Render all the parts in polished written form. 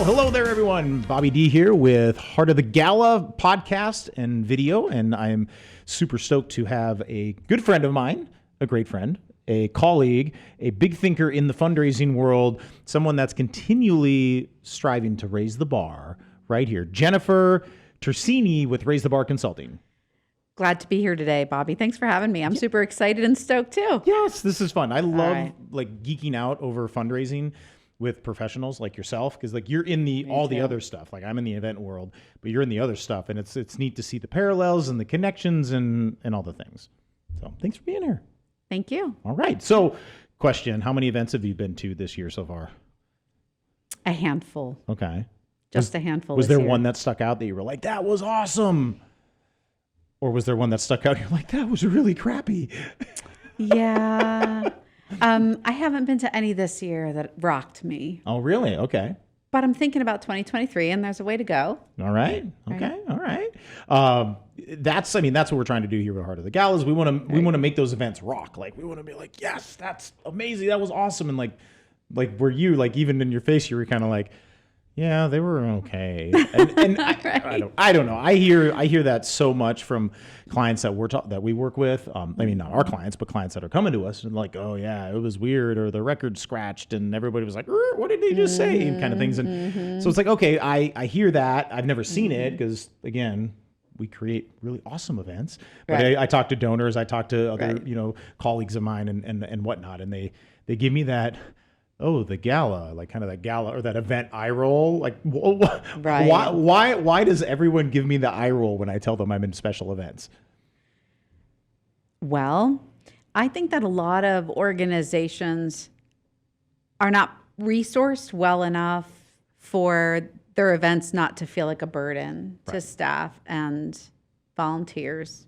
Hello there, everyone. Bobby D here with Heart of the Gala podcast and video, and I am super stoked to have a good friend of mine, a great friend, a colleague, a big thinker in the fundraising world, someone that's continually striving to raise the bar right here. Jennifer Tersigni with Raise the Bar Consulting. Glad to be here today, Bobby. Thanks for having me. I'm super excited and stoked too. Yes, this is fun. I love like geeking out over fundraising with professionals like yourself, because like you're in the the other stuff. Like I'm in the event world, but you're in the other stuff, and it's neat to see the parallels and the connections and all the things. So thanks for being here. Thank you. All right. So question, how many events have you been to this year so far? A handful. Okay. Just a handful. Was there year. one that stuck out that you were like, that was awesome? Or was there one that stuck out and you're like, that was really crappy? Yeah. I haven't been to any this year that rocked me. Oh, really? Okay. But I'm thinking about 2023, and there's a way to go. All right. Okay. All right. That's what we're trying to do here with Heart of the Galas. We want to make those events rock. Like we want to be like, yes, that's amazing. That was awesome. And like were you like, even in your face, you were kind of like, yeah, they were okay. And I don't know. I hear that so much from clients that that we work with. I mean, not our clients, but clients that are coming to us and like, oh yeah, it was weird, or the record scratched, and everybody was like, what did they just say? And kind of things. And so it's like, okay, I hear that. I've never seen it because again, we create really awesome events. But I talk to donors, I talk to other colleagues of mine and whatnot, and they give me that. Oh, the gala, like kind of that gala or that event eye roll. Like, why does everyone give me the eye roll when I tell them I'm in special events? Well, I think that a lot of organizations are not resourced well enough for their events not to feel like a burden to staff and volunteers.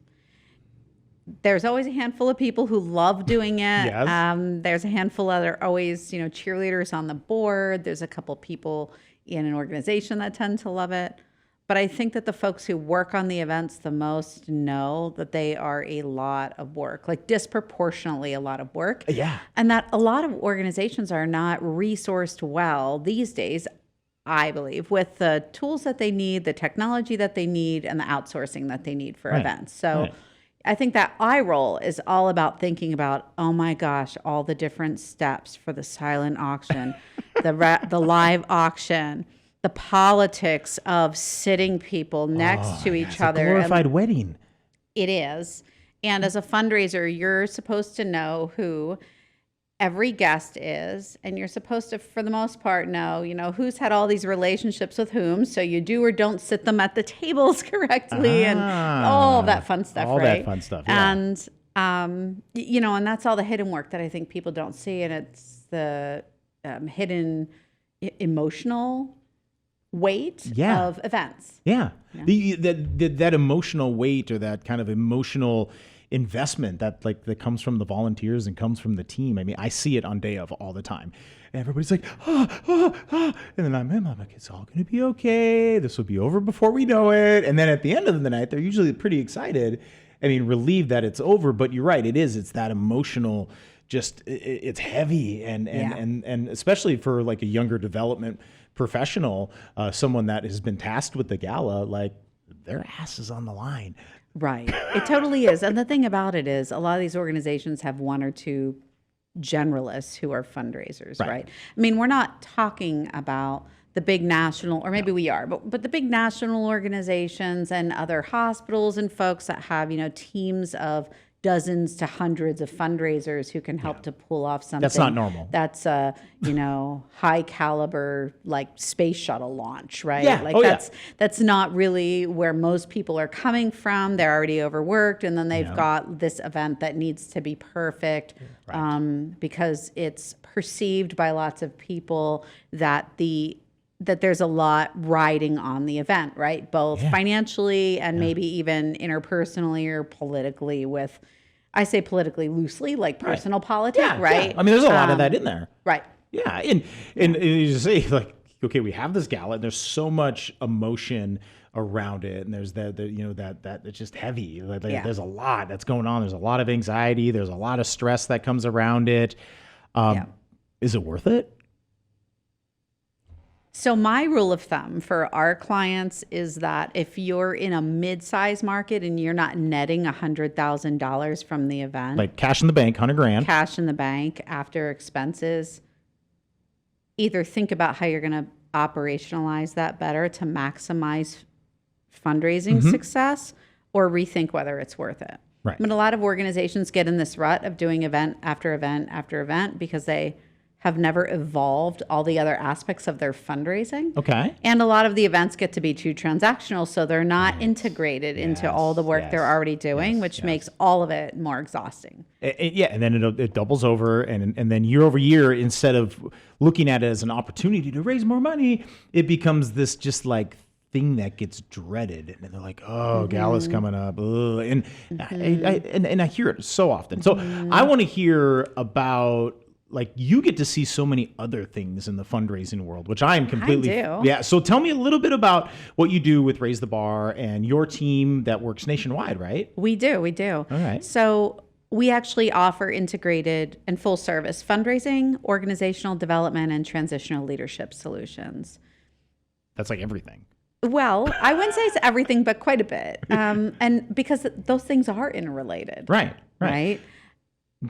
There's always a handful of people who love doing it. Yes. There's a handful that are always, cheerleaders on the board. There's a couple people in an organization that tend to love it. But I think that the folks who work on the events the most know that they are a lot of work, like disproportionately a lot of work. Yeah. And that a lot of organizations are not resourced well these days, I believe, with the tools that they need, the technology that they need, and the outsourcing that they need for events. So I think that eye roll is all about thinking about, oh my gosh, all the different steps for the silent auction, the live auction, the politics of sitting people next to each other. It's a glorified wedding. It is. And as a fundraiser, you're supposed to know who every guest is, and you're supposed to, for the most part, know, who's had all these relationships with whom, so you do or don't sit them at the tables correctly, and all that fun stuff, that fun stuff, yeah. And, and that's all the hidden work that I think people don't see, and it's the hidden emotional weight of events. Yeah. That emotional weight, or that kind of emotional investment that comes from the volunteers and comes from the team. I mean, I see it on day of all the time. And everybody's like, and then I'm like, it's all going to be okay. This will be over before we know it. And then at the end of the night, they're usually pretty excited. I mean, relieved that it's over. But you're right, it's that emotional, just it's heavy, and especially for like a younger development professional, someone that has been tasked with the gala, like their ass is on the line. Right. It totally is. And the thing about it is a lot of these organizations have one or two generalists who are fundraisers, right? I mean, we're not talking about the big national, or maybe we are, but the big national organizations and other hospitals and folks that have, teams of dozens to hundreds of fundraisers who can help to pull off something. That's not normal. That's a, high caliber, like space shuttle launch, right? Yeah. Like that's not really where most people are coming from. They're already overworked, and then they've got this event that needs to be perfect, because it's perceived by lots of people that there's a lot riding on the event, right? Both financially and maybe even interpersonally or politically I say politically loosely, like personal politics, right? Yeah. I mean, there's a lot of that in there. Right. Yeah. And you say like, okay, we have this gala and there's so much emotion around it. And there's that it's just heavy. There's a lot that's going on. There's a lot of anxiety. There's a lot of stress that comes around it. Is it worth it? So my rule of thumb for our clients is that if you're in a mid-size market and you're not netting $100,000 from the event, Like cash in the bank, 100 grand. cash in the bank after expenses, either think about how you're going to operationalize that better to maximize fundraising success, or rethink whether it's worth it. Right. I mean, a lot of organizations get in this rut of doing event after event after event because they have never evolved all the other aspects of their fundraising. Okay. And a lot of the events get to be too transactional, so they're not integrated into all the work they're already doing, which makes all of it more exhausting. And then it doubles over, and then year over year, instead of looking at it as an opportunity to raise more money, it becomes this just like thing that gets dreaded, and they're like, "Oh, gala's coming up," ugh. And I hear it so often. So I want to hear about. Like, you get to see so many other things in the fundraising world, which I am completely. I do. Yeah. So tell me a little bit about what you do with Raise the Bar and your team that works nationwide, right? We do. All right. So we actually offer integrated and full service fundraising, organizational development, and transitional leadership solutions. That's like everything. Well, I wouldn't say it's everything, but quite a bit. And because those things are interrelated. Right.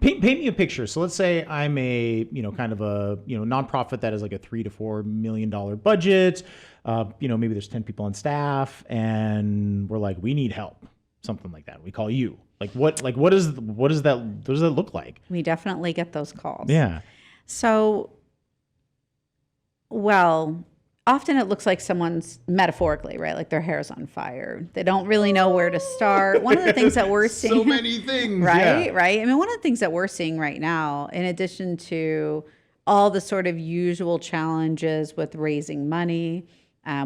Paint me a picture. So let's say I'm a, kind of a, nonprofit that has like a $3 to $4 million budget. Maybe there's 10 people on staff, and we're like, we need help, something like that. We call you. What does that look like? We definitely get those calls. Yeah. So, often it looks like someone's metaphorically, right? Like their hair's on fire. They don't really know where to start. One of the things that we're seeing. So many things. Right. Yeah. Right. I mean, one of the things that we're seeing right now, in addition to all the sort of usual challenges with raising money,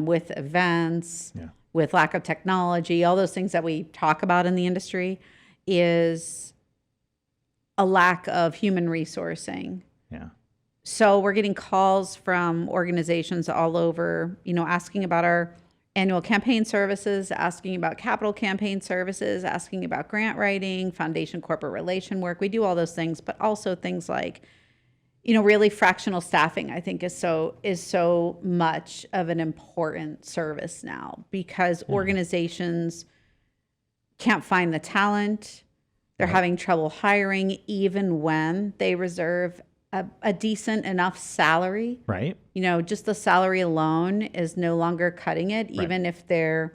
with events, with lack of technology, all those things that we talk about in the industry, is a lack of human resourcing. Yeah. So we're getting calls from organizations all over, asking about our annual campaign services, asking about capital campaign services, asking about grant writing, foundation corporate relation work. We do all those things, but also things like, really fractional staffing, I think is so much of an important service now, because organizations can't find the talent. They're having trouble hiring even when they reserve a decent enough salary. Right. Just the salary alone is no longer cutting it, even if they're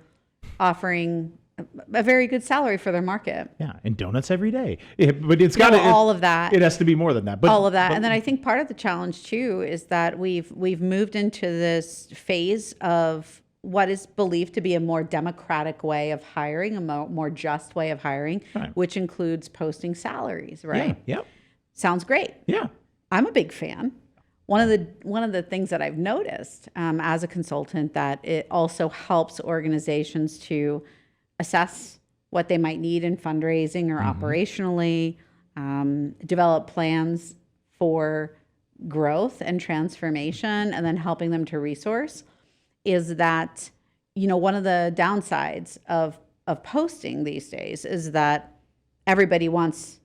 offering a very good salary for their market. Yeah, and donuts every day. But it's got all of that. It has to be more than that. But all of that, and then I think part of the challenge too is that we've moved into this phase of what is believed to be a more democratic way of hiring, a more just way of hiring, which includes posting salaries. Right. Yeah. Sounds great. Yeah. I'm a big fan. One of the things that I've noticed as a consultant, that it also helps organizations to assess what they might need in fundraising or operationally, develop plans for growth and transformation, and then helping them to resource, is that, one of the downsides of posting these days is that everybody wants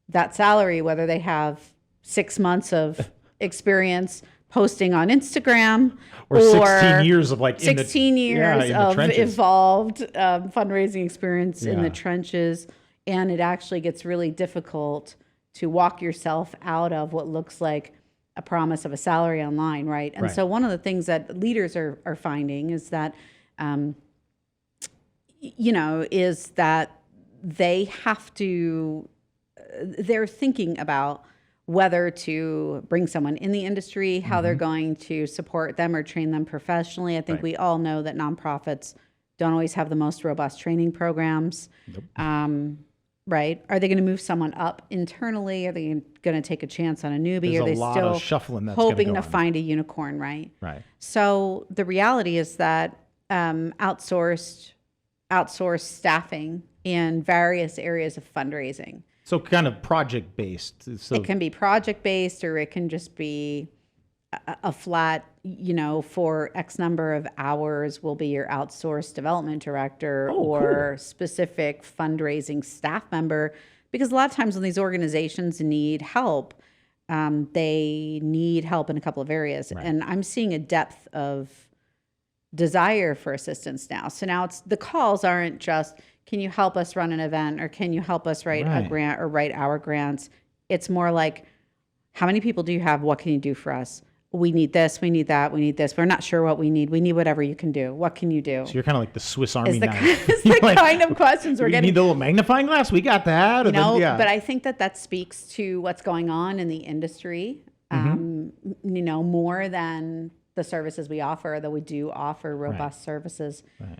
that salary, whether they have 6 months of experience posting on Instagram or 16 years of 16 years of evolved fundraising experience in the trenches. And it actually gets really difficult to walk yourself out of what looks like a promise of a salary online, right? And so one of the things that leaders are finding is that, is that they have to, they're thinking about whether to bring someone in the industry, how they're going to support them or train them professionally. I think we all know that nonprofits don't always have the most robust training programs. Nope. Right? Are they going to move someone up internally? Are they going to take a chance on a newbie? Are they still shuffling that's hoping to find a unicorn? Right. So the reality is that outsourced staffing in various areas of fundraising. So kind of project-based. So it can be project-based, or it can just be a flat, for X number of hours will be your outsourced development director or specific fundraising staff member. Because a lot of times when these organizations need help, They need help in a couple of areas. Right. And I'm seeing a depth of desire for assistance now. So now the calls aren't just, can you help us run an event, or can you help us write a grant or write our grants? It's more like, how many people do you have? What can you do for us? We need this, we need that, we need this. We're not sure what we need. We need whatever you can do. What can you do? So you're kind of like the Swiss Army knife. It's the like, kind of questions we're getting. You need the little magnifying glass? We got that. But I think that speaks to what's going on in the industry, more than the services we offer, though we do offer robust services. Right.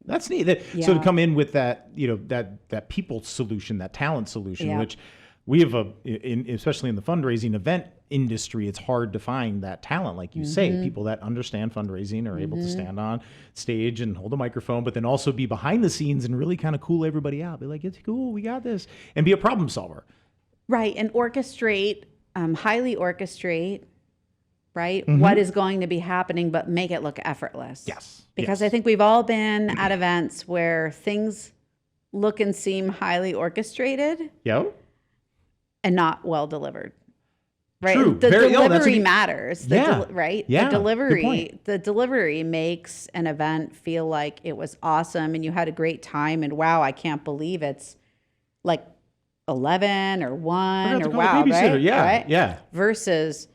That's neat. So to come in with that, that people solution, that talent solution, which we have especially in the fundraising event industry, it's hard to find that talent, like you say, people that understand fundraising are able to stand on stage and hold a microphone, but then also be behind the scenes and really kind of cool everybody out. Be like, it's cool, we got this, and be a problem solver. Right, and orchestrate, highly orchestrate, right? What is going to be happening, but make it look effortless. Yes. Because I think we've all been at events where things look and seem highly orchestrated. Yep. And not well delivered. Right. True. The delivery matters. Right. Yeah. The delivery makes an event feel like it was awesome and you had a great time, and wow, I can't believe it's like 11 or 1 or wow, right? Yeah. Right? Yeah. Versus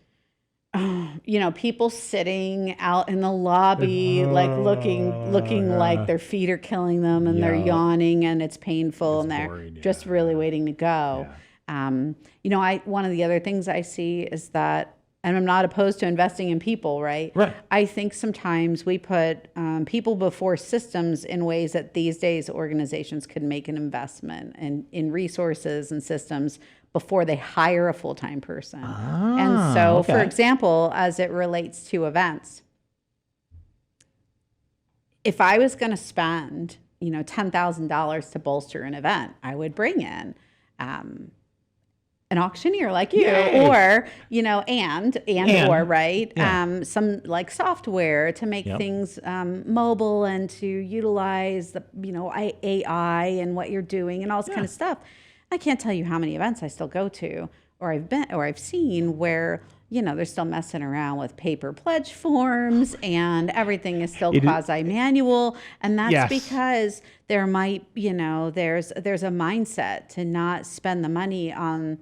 people sitting out in the lobby, like looking like their feet are killing them and they're yawning and it's painful and they're just really waiting to go. Yeah. One of the other things I see is that, and I'm not opposed to investing in people, right? Right. I think sometimes we put people before systems in ways that these days organizations could make an investment in resources and systems before they hire a full-time person. And so, for example, as it relates to events, if I was going to spend, $10,000 to bolster an event, I would bring in an auctioneer like you, or or right, some like software to make things mobile and to utilize the AI and what you're doing and all this kind of stuff. I can't tell you how many events I still go to, or I've seen where they're still messing around with paper pledge forms and everything is still quasi-manual, and that's because there might there's a mindset to not spend the money on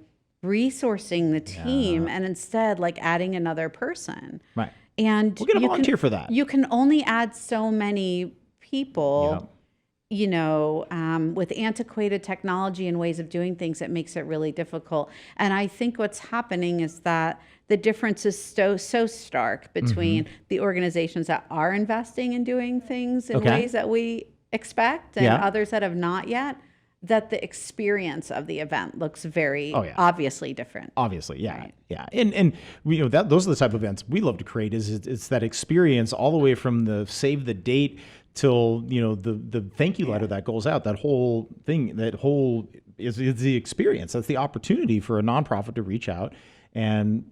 resourcing the team and instead like adding another person. Right. And we're going to volunteer for that. You can only add so many people, with antiquated technology and ways of doing things. It makes it really difficult. And I think what's happening is that the difference is so stark between the organizations that are investing in doing things in ways that we expect and others that have not yet, that the experience of the event looks very obviously different. Obviously, yeah. Right. Yeah. And those are the type of events we love to create. It's that experience all the way from the save the date till the thank you letter that goes out. That whole thing, is the experience. That's the opportunity for a nonprofit to reach out and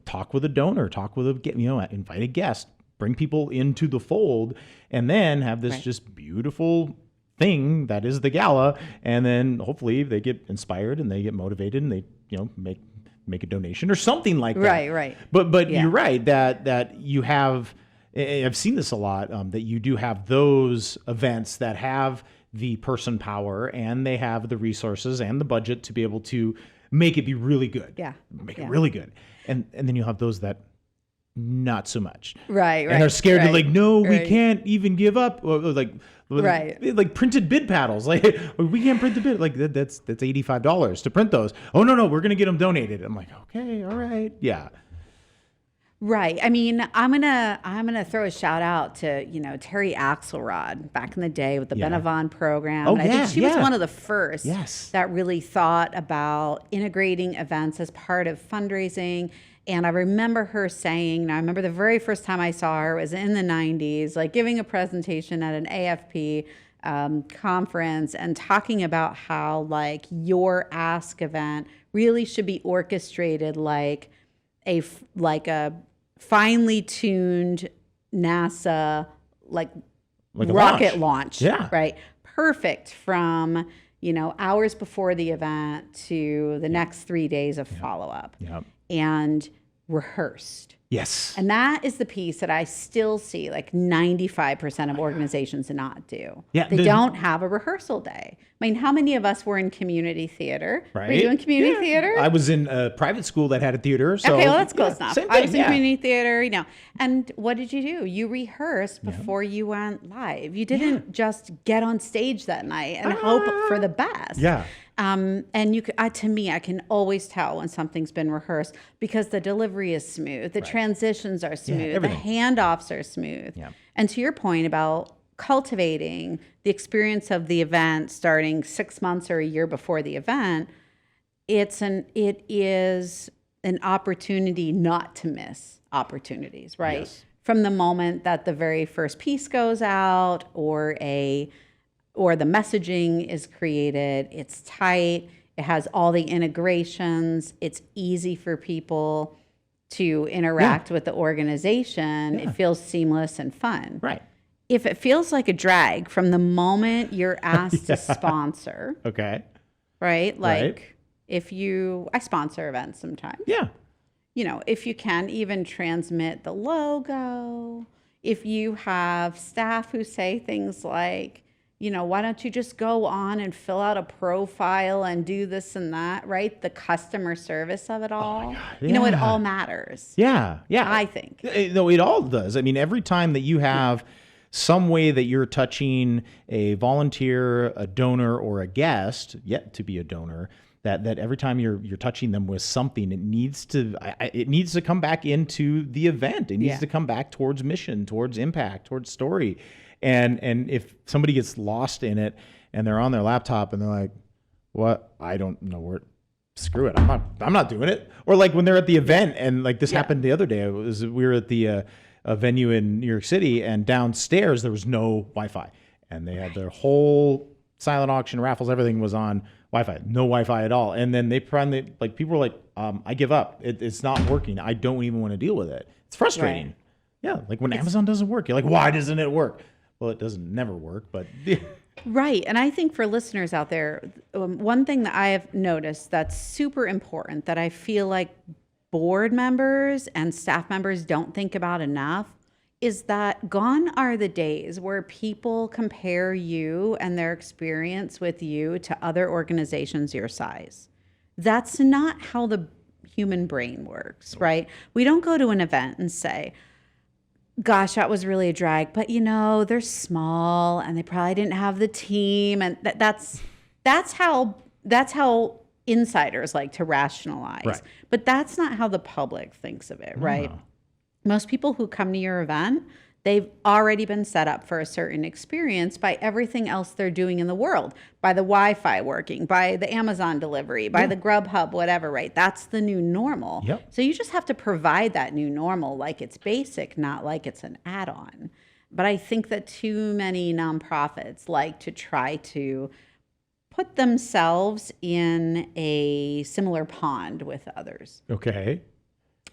talk with a donor, talk with invite a guest, bring people into the fold, and then have this just beautiful thing that is the gala, and then hopefully they get inspired and they get motivated and they make a donation or something like that. Right. But you're right that you have. I've seen this a lot. That you do have those events that have the person power and they have the resources and the budget to be able to make it be really good. Yeah. Make it really good. And then you have those that not so much. Right. And they're scared to we can't even give up. Or like printed bid paddles. Like we can't print the bid. Like that's $85 to print those. Oh no, we're gonna get them donated. I'm like, okay, all right, yeah. Right. I mean, I'm gonna throw a shout out to Terry Axelrod back in the day with the Benavon program. Oh, and I think she was one of the first that really thought about integrating events as part of fundraising. And I remember her saying, I remember the very first time I saw her was in the 90s, like giving a presentation at an AFP conference and talking about how like your Ask event really should be orchestrated like a finely tuned NASA like rocket launch. Yeah. Right. Perfect from hours before the event to the next 3 days of follow-up. Yep. and rehearsed. Yes. And that is the piece that I still see like 95% of organizations not do. Yeah, they don't have a rehearsal day. I mean, how many of us were in community theater? Right. Were you in community theater? I was in a private school that had a theater. So, okay, well, that's close enough. Same thing, I was in community theater, And what did you do? You rehearsed before you went live. You didn't just get on stage that night and hope for the best. Yeah. And you, to me, I can always tell when something's been rehearsed because the delivery is smooth, the transitions are smooth, the handoffs are smooth. Yeah. And to your point about cultivating the experience of the event starting 6 months or a year before the event, it is an opportunity not to miss opportunities, right? Yes. From the moment that the very first piece goes out or the messaging is created, it's tight, it has all the integrations, it's easy for people to interact with the organization. It feels seamless and fun. Right. If it feels like a drag from the moment you're asked to sponsor. Okay. Right? Like I sponsor events sometimes. Yeah. If you can even transmit the logo, if you have staff who say things like, why don't you just go on and fill out a profile and do this and that, right? The customer service of it all. Oh my God. Yeah. It all matters. Yeah. Yeah. I think. No, it all does. I mean, every time that you have some way that you're touching a volunteer, a donor, or a guest, yet to be a donor, that every time you're touching them with something, it needs to come back into the event. It needs to come back towards mission, towards impact, towards story. And if somebody gets lost in it and they're on their laptop and they're like, what? I don't know where. Screw it. I'm not doing it. Or like when they're at the event and like this happened the other day. We were at the a venue in New York City and downstairs there was no Wi-Fi and they had their whole silent auction, raffles, everything was on Wi-Fi, no Wi-Fi at all. And then people were like, I give up. It's not working. I don't even want to deal with it. It's frustrating. Right. Yeah. Like when Amazon doesn't work, you're like, why doesn't it work? Well, it doesn't never work, but. Right. And I think for listeners out there, one thing that I have noticed that's super important that I feel like board members and staff members don't think about enough is that gone are the days where people compare you and their experience with you to other organizations your size. That's not how the human brain works, right? We don't go to an event and say, gosh, that was really a drag, but they're small and they probably didn't have the team. And that's how insiders like to rationalize. Right. But that's not how the public thinks of it, right? No. Most people who come to your event, they've already been set up for a certain experience by everything else they're doing in the world, by the Wi-Fi working, by the Amazon delivery, by the Grubhub, whatever, right? That's the new normal. Yep. So you just have to provide that new normal like it's basic, not like it's an add-on. But I think that too many nonprofits like to try to put themselves in a similar pond with others. Okay.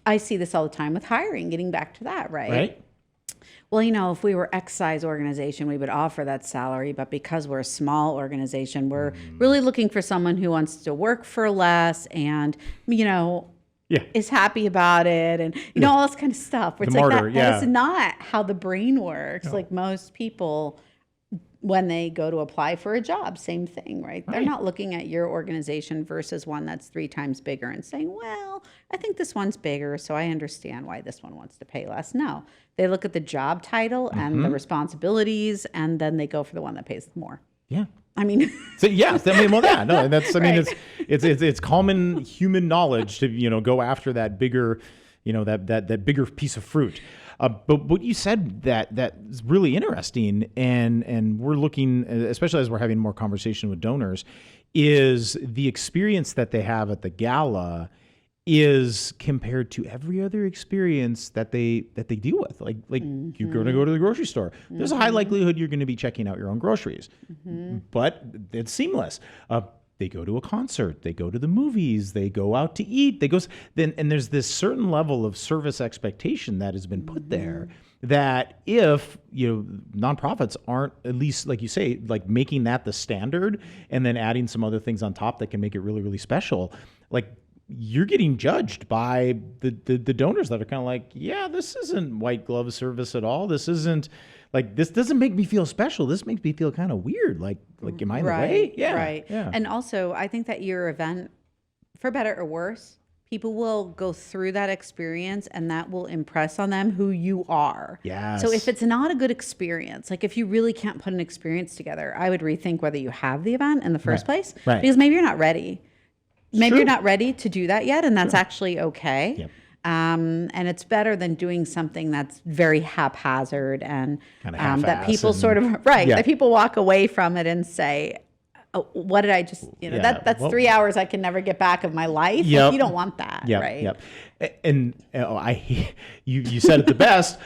I see this all the time with hiring, getting back to that, right? Right. Well, if we were X size organization, we would offer that salary. But because we're a small organization, we're really looking for someone who wants to work for less and, is happy about it and, all this kind of stuff. Where it's like that. That's not how the brain works. No. Like most people, when they go to apply for a job, same thing, right? They're not looking at your organization versus one that's 3 times bigger and saying, well, I think this one's bigger, so I understand why this one wants to pay less. No, they look at the job title and the responsibilities, and then they go for the one that pays more. Yeah. I mean, it's common human knowledge to, go after that bigger, that bigger piece of fruit. But what you said that's really interesting, and we're looking, especially as we're having more conversation with donors, is the experience that they have at the gala is compared to every other experience that they deal with. Like you're going to go to the grocery store. There's a high likelihood you're going to be checking out your own groceries, but it's seamless. They go to a concert, they go to the movies, they go out to eat, and there's this certain level of service expectation that has been put there that if, nonprofits aren't, at least like you say, like making that the standard and then adding some other things on top that can make it really, really special, like you're getting judged by the donors that are kind of like, yeah, this isn't white glove service at all. This isn't like, this doesn't make me feel special. This makes me feel kind of weird. Like, am I in the way? Yeah. Right. Yeah. And also, I think that your event, for better or worse, people will go through that experience and that will impress on them who you are. Yes. So if it's not a good experience, like if you really can't put an experience together, I would rethink whether you have the event in the first place. Right. Because maybe you're not ready. Maybe true. you're not ready to do that yet, and that's actually okay. Yep. And it's better than doing something that's very haphazard and Kinda that half-ass people and- sort of, right, Yeah. that people walk away from it and say, oh, what did I just, that's 3 hours I can never get back of my life. Yep. Like, you don't want that, Yep, right? Yep. And you said it the best.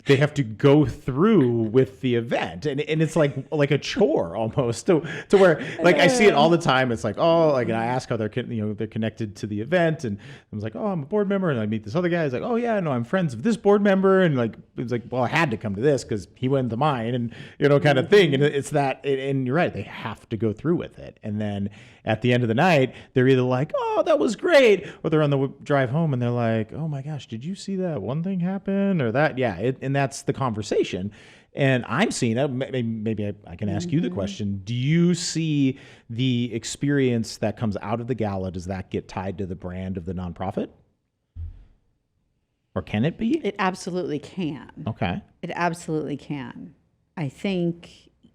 They have to go through with the event, and it's like a chore almost to where like I see it all the time. It's like, oh, like I ask how they're connected to the event, and I was like, oh, I'm a board member, and I meet this other guy. He's like, oh yeah, no, I'm friends of this board member, and like it was like, well, I had to come to this because he went to mine, and kind of thing. And it's that, and you're right, they have to go through with it, and then at the end of the night, they're either like, oh, that was great, or they're on the drive home and they're like, oh my gosh, did you see that one thing happen or that? Yeah, and that's the conversation. And I'm seeing it. Maybe I can ask you the question. Do you see the experience that comes out of the gala, does that get tied to the brand of the nonprofit? Or can it be? It absolutely can. Okay. It absolutely can. I think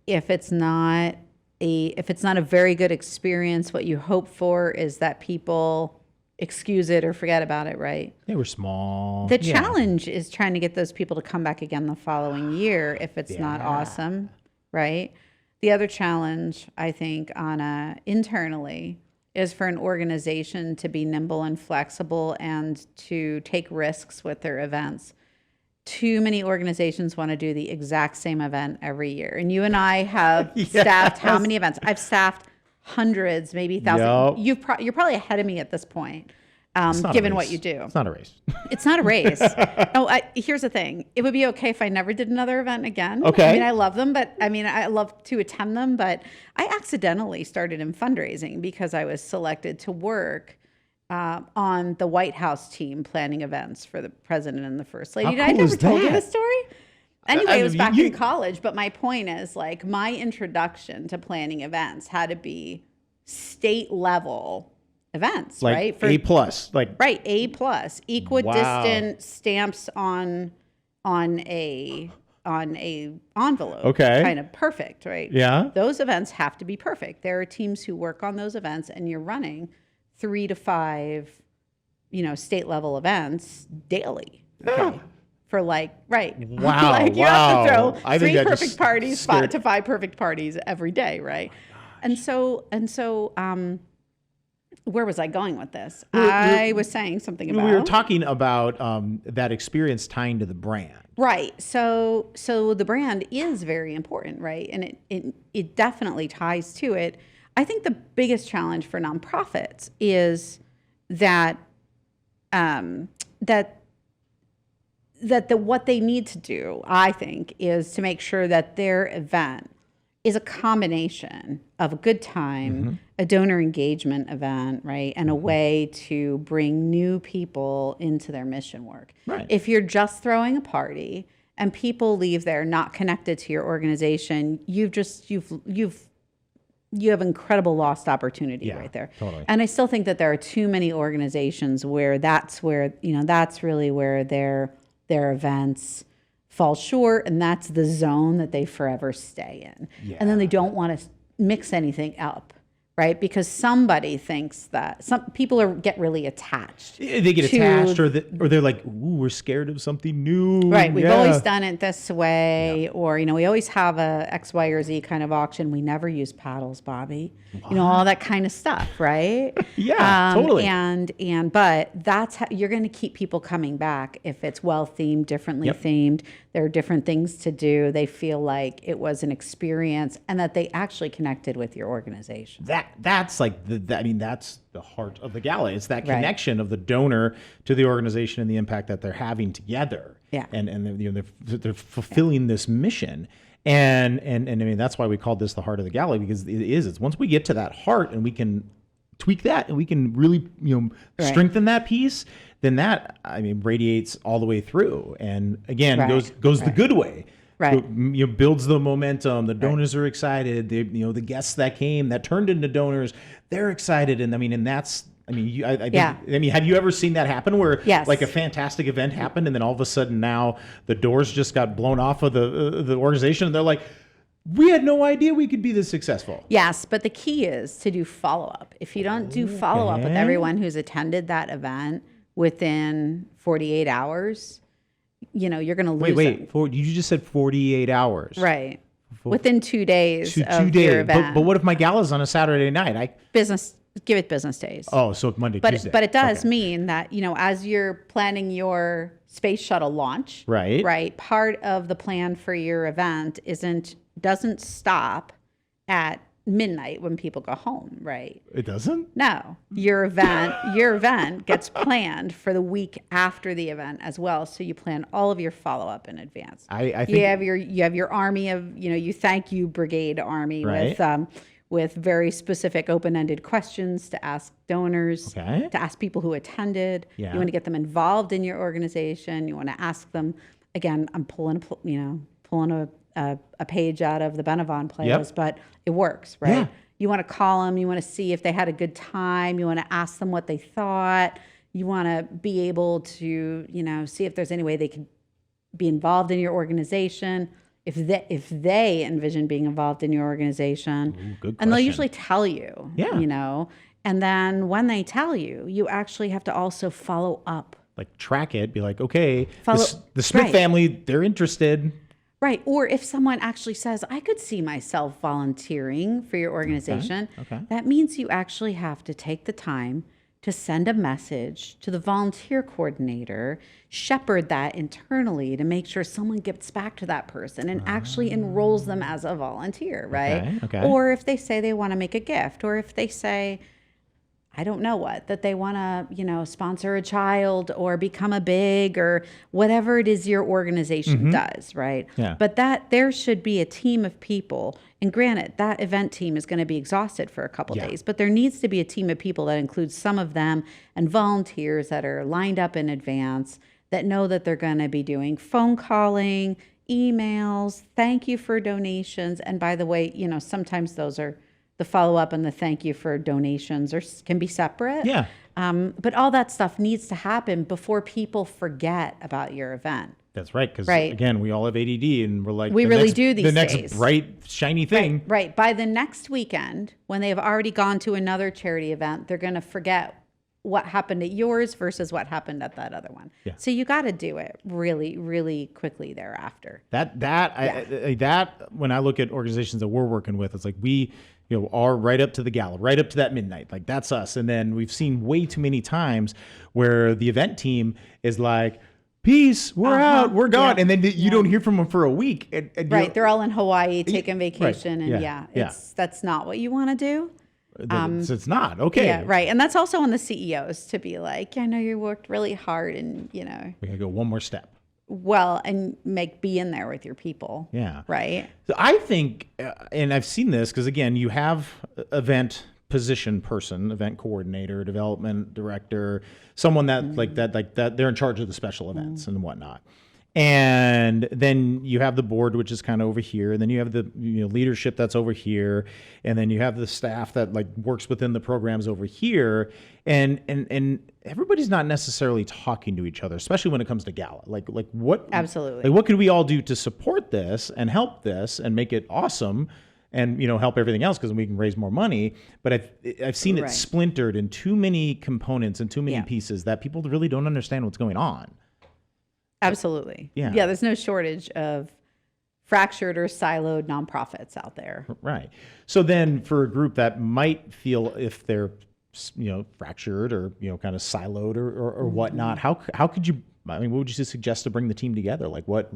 if it's not a very good experience, what you hope for is that people excuse it or forget about it, right? They were small. The challenge is trying to get those people to come back again the following year if it's not awesome, right? The other challenge, I think, internally is for an organization to be nimble and flexible and to take risks with their events. Too many organizations want to do the exact same event every year. And you and I have staffed how many events? I've staffed hundreds, maybe thousands. Yep. You're probably ahead of me at this point, It's not a given race. what you do. It's not a race. It's not a race. Here's the thing. It would be okay if I never did another event again. Okay. I mean, I love them, but I love to attend them, but I accidentally started in fundraising because I was selected to work on the White House team planning events for the president and the first lady. How I cool never is told you that? this story? Anyway, it was back you- in college, but my point is like my introduction to planning events had to be state level events, Like right? A+, like Right, A+, equidistant stamps on a envelope. Okay. Kind of perfect, right? Yeah. Those events have to be perfect. There are teams who work on those events, and you're running 3 to 5, state level events daily. Okay. For right. Wow, like you have to wow. throw I think 3 that perfect just parties, scared- 5 perfect parties every day, right? And so, where was I going with this? I was saying something about. We were talking about that experience tying to the brand. Right. So the brand is very important, right? And it definitely ties to it. I think the biggest challenge for nonprofits is that what they need to do, I think, is to make sure that their event is a combination of a good time, a donor engagement event, right, and a way to bring new people into their mission work. Right. If you're just throwing a party and people leave there not connected to your organization, you have incredible lost opportunity right there. Totally. And I still think that there are too many organizations where that's really where their events fall short, and that's the zone that they forever stay in. Yeah. And then they don't want to mix anything up, right? Because somebody thinks that some people get really attached. They get attached, or they're like, "Ooh, we're scared of something new." Right. We've Yeah. always done it this way, or we always have a X, Y, or Z kind of auction. We never use paddles, Bobby. All that kind of stuff, right? Yeah, totally. But that's how you're going to keep people coming back if it's well themed, differently themed. There are different things to do. They feel like it was an experience and that they actually connected with your organization. That's like that's the heart of the gala. It's that Right. connection of the donor to the organization and the impact that they're having together. Yeah. And they're fulfilling this mission. And I mean, that's why we called this the heart of the gala, because it's once we get to that heart and we can tweak that and we can really, Right. strengthen that piece, then that, radiates all the way through. And again, Right. goes the good way. Right. Builds the momentum. The donors are excited. The guests that came that turned into donors, they're excited. And that's, have you ever seen that happen where Yes. like a fantastic event happened and then all of a sudden now the doors just got blown off of the organization and they're like, we had no idea we could be this successful. Yes, but the key is to do follow-up. If you don't do follow-up with everyone who's attended that event within 48 hours, you're going to lose them. You just said 48 hours. Right. Within 2 days of 2 days. your event. But what if my gala's on a Saturday night? Give it business days. Oh, so Monday, Tuesday. But it does mean that, as you're planning your space shuttle launch, right, part of the plan for your event doesn't stop at midnight when people go home, right? It doesn't? No. Your event gets planned for the week after the event as well. So you plan all of your follow-up in advance. I think you have your army of, you thank you brigade army with very specific open-ended questions to ask donors, to ask people who attended. Yeah. You want to get them involved in your organization. You want to ask them, again, I'm pulling a page out of the Benavon playlist, but it works, right? Yeah. You want to call them. You want to see if they had a good time. You want to ask them what they thought. You want to be able to, see if there's any way they could be involved in your organization. If they envision being involved in your organization. Ooh, good question. And they'll usually tell you, Yeah. And then when they tell you, you actually have to also follow up. Like track it, be like, okay, the the Smith family, they're interested. Right. Or if someone actually says, I could see myself volunteering for your organization, that means you actually have to take the time to send a message to the volunteer coordinator, shepherd that internally to make sure someone gets back to that person and actually enrolls them as a volunteer, right? Okay. Or if they say they want to make a gift, or if they say, I don't know what, that they want to, sponsor a child or become a big or whatever it is your organization does, right? Yeah. But there should be a team of people. And granted, that event team is going to be exhausted for a couple days, but there needs to be a team of people that includes some of them and volunteers that are lined up in advance that know that they're going to be doing phone calling, emails, thank you for donations. And by the way, sometimes those are the follow-up and the thank you for donations can be separate. Yeah. But all that stuff needs to happen before people forget about your event. That's right. Because again, we all have ADD and we're like, we really do these the days. next bright, shiny thing. Right. By the next weekend, when they have already gone to another charity event, they're going to forget what happened at yours versus what happened at that other one. Yeah. So you got to do it really, really quickly thereafter. That when I look at organizations that we're working with, it's like we are right up to the gala, right up to that midnight. Like that's us. And then we've seen way too many times where the event team is like, peace, we're out, we're gone. And then you don't hear from them for a week. And they're all in Hawaii taking vacation. And that's not what you want to do. It's not. Okay. Yeah, right. And that's also on the CEOs to be like, I know you worked really hard and, we got to go one more step. Well, and be in there with your people. Yeah. Right. So I think, and I've seen this because again, you have event position person, event coordinator, development director, someone that they're in charge of the special events and whatnot. And then you have the board, which is kind of over here. And then you have the leadership that's over here. And then you have the staff that works within the programs over here. And everybody's not necessarily talking to each other, especially when it comes to gala. What absolutely what could we all do to support this and help this and make it awesome and help everything else because we can raise more money. But I've seen it splintered in too many components and too many pieces that people really don't understand what's going on. Absolutely. Yeah. There's no shortage of fractured or siloed nonprofits out there. Right. So then for a group that might feel if they're, fractured or, kind of siloed or whatnot, how could you, what would you suggest to bring the team together? What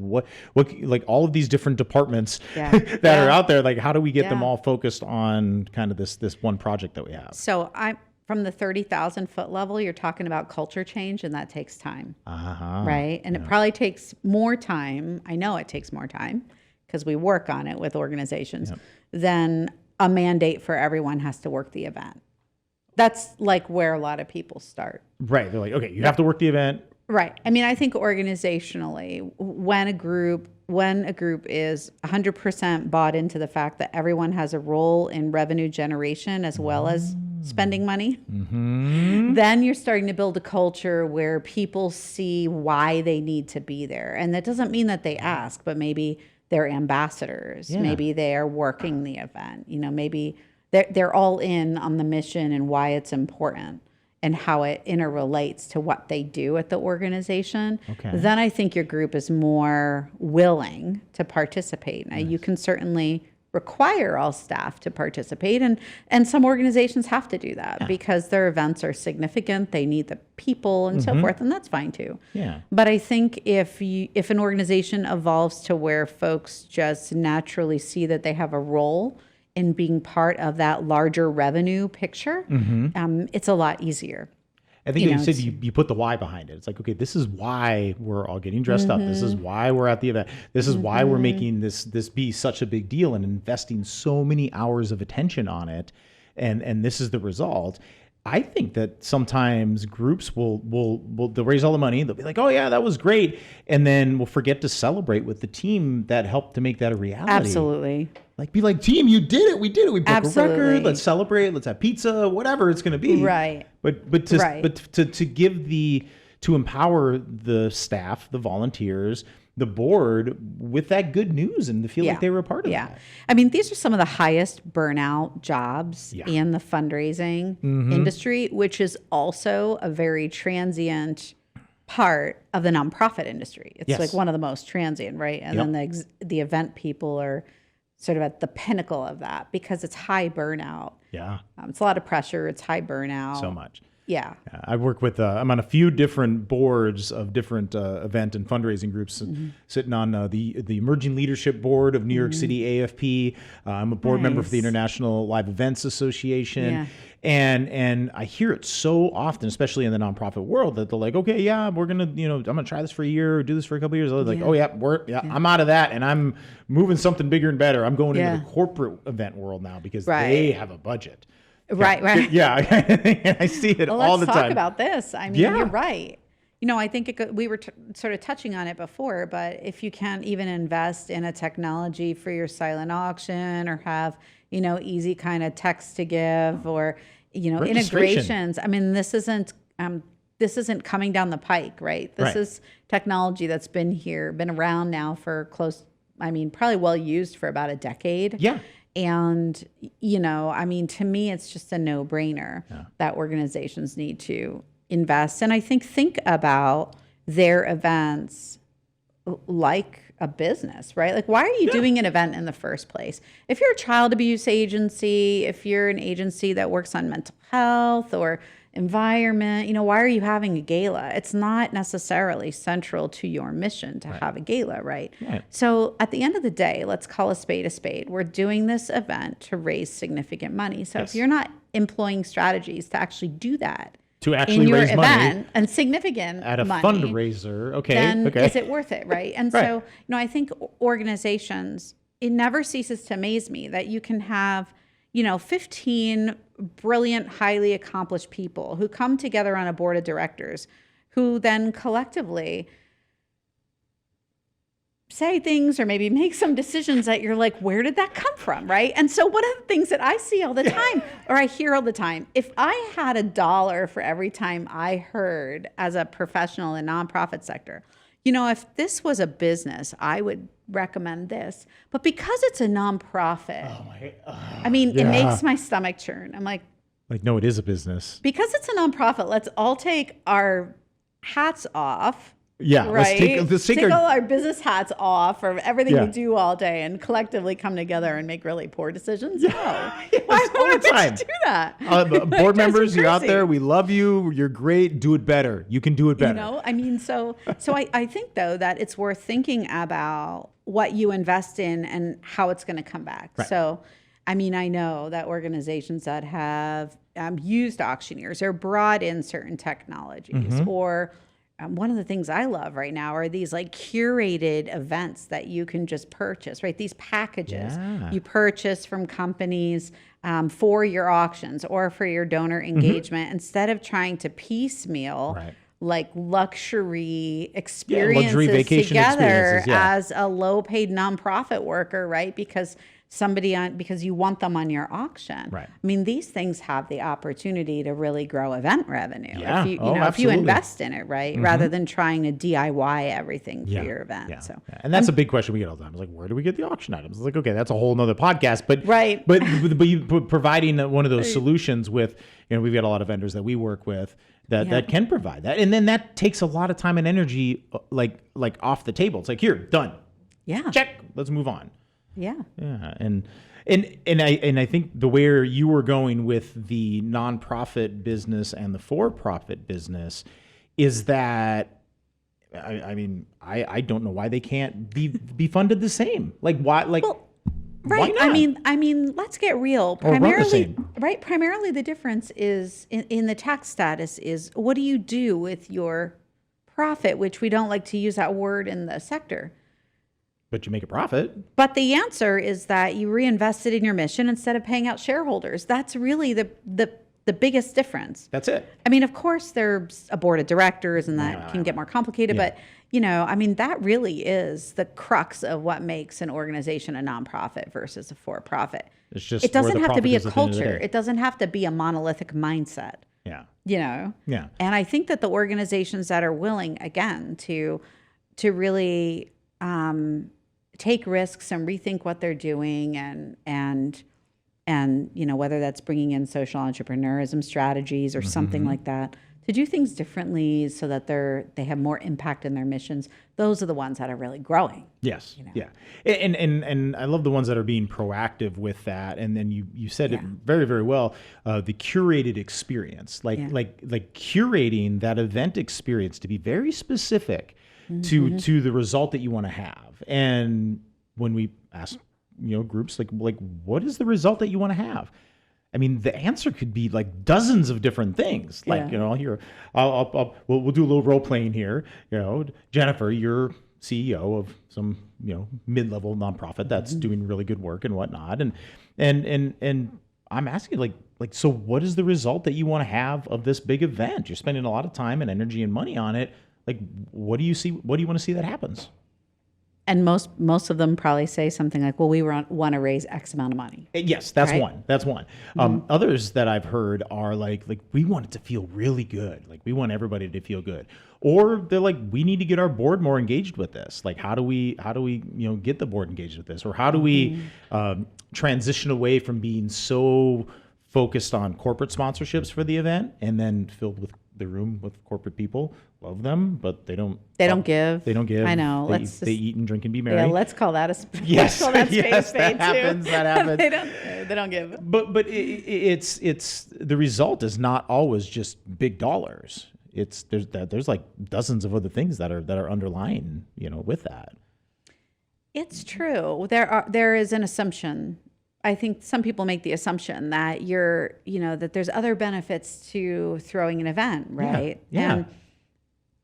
all of these different departments that are out there, how do we get them all focused on kind of this one project that we have? So from the 30,000 foot level, you're talking about culture change, and that takes time, right? And it probably takes more time. I know it takes more time because we work on it with organizations than a mandate for everyone has to work the event. That's like where a lot of people start. Right. They're like, okay, you have to work the event. Right. I mean, I think organizationally, when a group is 100% bought into the fact that everyone has a role in revenue generation as well as spending money, then you're starting to build a culture where people see why they need to be there. And that doesn't mean that they ask, but maybe they're ambassadors. Yeah. Maybe they are working the event. Maybe they're all in on the mission and why it's important and how it interrelates to what they do at the organization. Okay. Then I think your group is more willing to participate. Now, you can certainly require all staff to participate, and some organizations have to do that because their events are significant. They need the people and so forth, and that's fine too. Yeah. But I think if an organization evolves to where folks just naturally see that they have a role in being part of that larger revenue picture, it's a lot easier. I think you said you put the why behind it. It's like, okay, this is why we're all getting dressed up. This is why we're at the event. This is why we're making this be such a big deal and investing so many hours of attention on it. And this is the result. I think that sometimes groups they'll raise all the money. They'll be like, oh yeah, that was great. And then we'll forget to celebrate with the team that helped to make that a reality. Absolutely. Like, be like, team, you did it. We did it. We broke a Absolutely. record. Let's celebrate. Let's have pizza, whatever it's going to be. Right. But to empower the staff, the volunteers, the board with that good news and to feel like they were a part of that. I mean, these are some of the highest burnout jobs in the fundraising industry, which is also a very transient part of the nonprofit industry. It's like one of the most transient, right? And then the event people are sort of at the pinnacle of that because it's high burnout. Yeah. It's a lot of pressure. It's high burnout. So much. Yeah. I work with, I'm on a few different boards of different event and fundraising groups, sitting on the Emerging Leadership Board of New York City AFP. I'm a board member for the International Live Events Association. Yeah. And I hear it so often, especially in the nonprofit world, that they're like, okay, yeah, we're going to, I'm going to try this for a year or do this for a couple of years. They're like, oh yeah, I'm out of that. And I'm moving something bigger and better. I'm going into the corporate event world now because they have a budget. Right. Yeah, I see it all the time. Let's talk about this. I mean, you're right. I think we were sort of touching on it before, but if you can't even invest in a technology for your silent auction or have, easy kind of text to give or, integrations. I mean, this isn't coming down the pike, right? This is technology that's been around now for probably well used for about a decade. Yeah. And, to me, it's just a no-brainer that organizations need to invest. And I think about their events like a business, right? Like, why are you doing an event in the first place? If you're a child abuse agency, if you're an agency that works on mental health or environment, why are you having a gala? It's not necessarily central to your mission to have a gala, right? So at the end of the day, let's call a spade a spade. We're doing this event to raise significant money. So if you're not employing strategies to actually do that, to actually in your raise event money and significant at a money, fundraiser, then is it worth it, right? And so, I think organizations, it never ceases to amaze me that you can have 15 brilliant, highly accomplished people who come together on a board of directors who then collectively say things or maybe make some decisions that you're like, where did that come from, right? And so one of the things that I see all the time or I hear all the time, if I had $1 for every time I heard as a professional in the nonprofit sector, if this was a business, I would recommend this. But because it's a nonprofit, it makes my stomach churn. I'm like, no, it is a business. Because it's a nonprofit, let's all take our hats off. Yeah, right. Let's take all our business hats off for everything we do all day and collectively come together and make really poor decisions. No, why would we do that? Board members, you're out there. We love you. You're great. Do it better. You can do it better. So I think though that it's worth thinking about what you invest in and how it's going to come back. Right. So, I know that organizations that have used auctioneers or brought in certain technologies or one of the things I love right now are these like curated events that you can just purchase, right? These packages you purchase from companies for your auctions or for your donor engagement, instead of trying to piecemeal Right. like luxury experiences luxury vacation together experiences, yeah. as a low paid nonprofit worker, right? Because because you want them on your auction. Right. I mean, these things have the opportunity to really grow event revenue. Yeah. If you, Oh, if you absolutely. invest in it, right? Rather than trying to DIY everything for your event. Yeah. So, Yeah. And that's a big question we get all the time. It's like, where do we get the auction items? It's like, okay, that's a whole nother podcast. But Right. but providing one of those solutions with, we've got a lot of vendors that we work with that can provide that, and then that takes a lot of time and energy, like off the table. It's like, here, done. yeah. Check. Let's move on. Yeah. Yeah, and I think the where you were going with the nonprofit business and the for-profit business is that, I mean, I don't know why they can't be funded the same. Like why? Like right. why not? I mean, let's get real. Or run the Primarily, same. right. Primarily, the difference is in the tax status is what do you do with your profit, which we don't like to use that word in the sector. But you make a profit. But the answer is that you reinvest it in your mission instead of paying out shareholders. That's really the biggest difference. That's it. I mean, of course, there's a board of directors, and that can get more complicated. But I mean, that really is the crux of what makes an organization a nonprofit versus a for-profit. It's just It doesn't where the have to be a profit is at the end of the culture. day. It doesn't have to be a monolithic mindset. Yeah. Yeah. Yeah. And I think that the organizations that are willing, again, to really take risks and rethink what they're doing, and whether that's bringing in social entrepreneurism strategies or something like that, to do things differently so that they have more impact in their missions. Those are the ones that are really growing. Yes. Yeah. And I love the ones that are being proactive with that. And then you said it very, very well. The curated experience, like curating that event experience to be very specific to the result that you want to have. And when we ask, groups like what is the result that you want to have? I mean, the answer could be like dozens of different things. Like, here, we'll do a little role playing here. Jennifer, you're CEO of some, mid-level nonprofit that's doing really good work and whatnot. And I'm asking like, so what is the result that you want to have of this big event? You're spending a lot of time and energy and money on it. Like, what do you see? What do you want to see that happens? And most of them probably say something like, well, we want to raise X amount of money. Yes, that's right? one. That's one. Others that I've heard are like we want it to feel really good. Like we want everybody to feel good. Or they're like, we need to get our board more engaged with this. Like how do we get the board engaged with this? Or how do we transition away from being so focused on corporate sponsorships for the event and then filled with the room with corporate people? Love them, but they don't give. They don't give. I know. They eat and drink and be merry. Yeah, let's call that a yes. Let's call that yes, spade that too. happens. That happens. They don't give. But it's the result is not always just big dollars. There's like dozens of other things that are underlying with that. It's true. There is an assumption. I think some people make the assumption that that there's other benefits to throwing an event, right? Yeah. And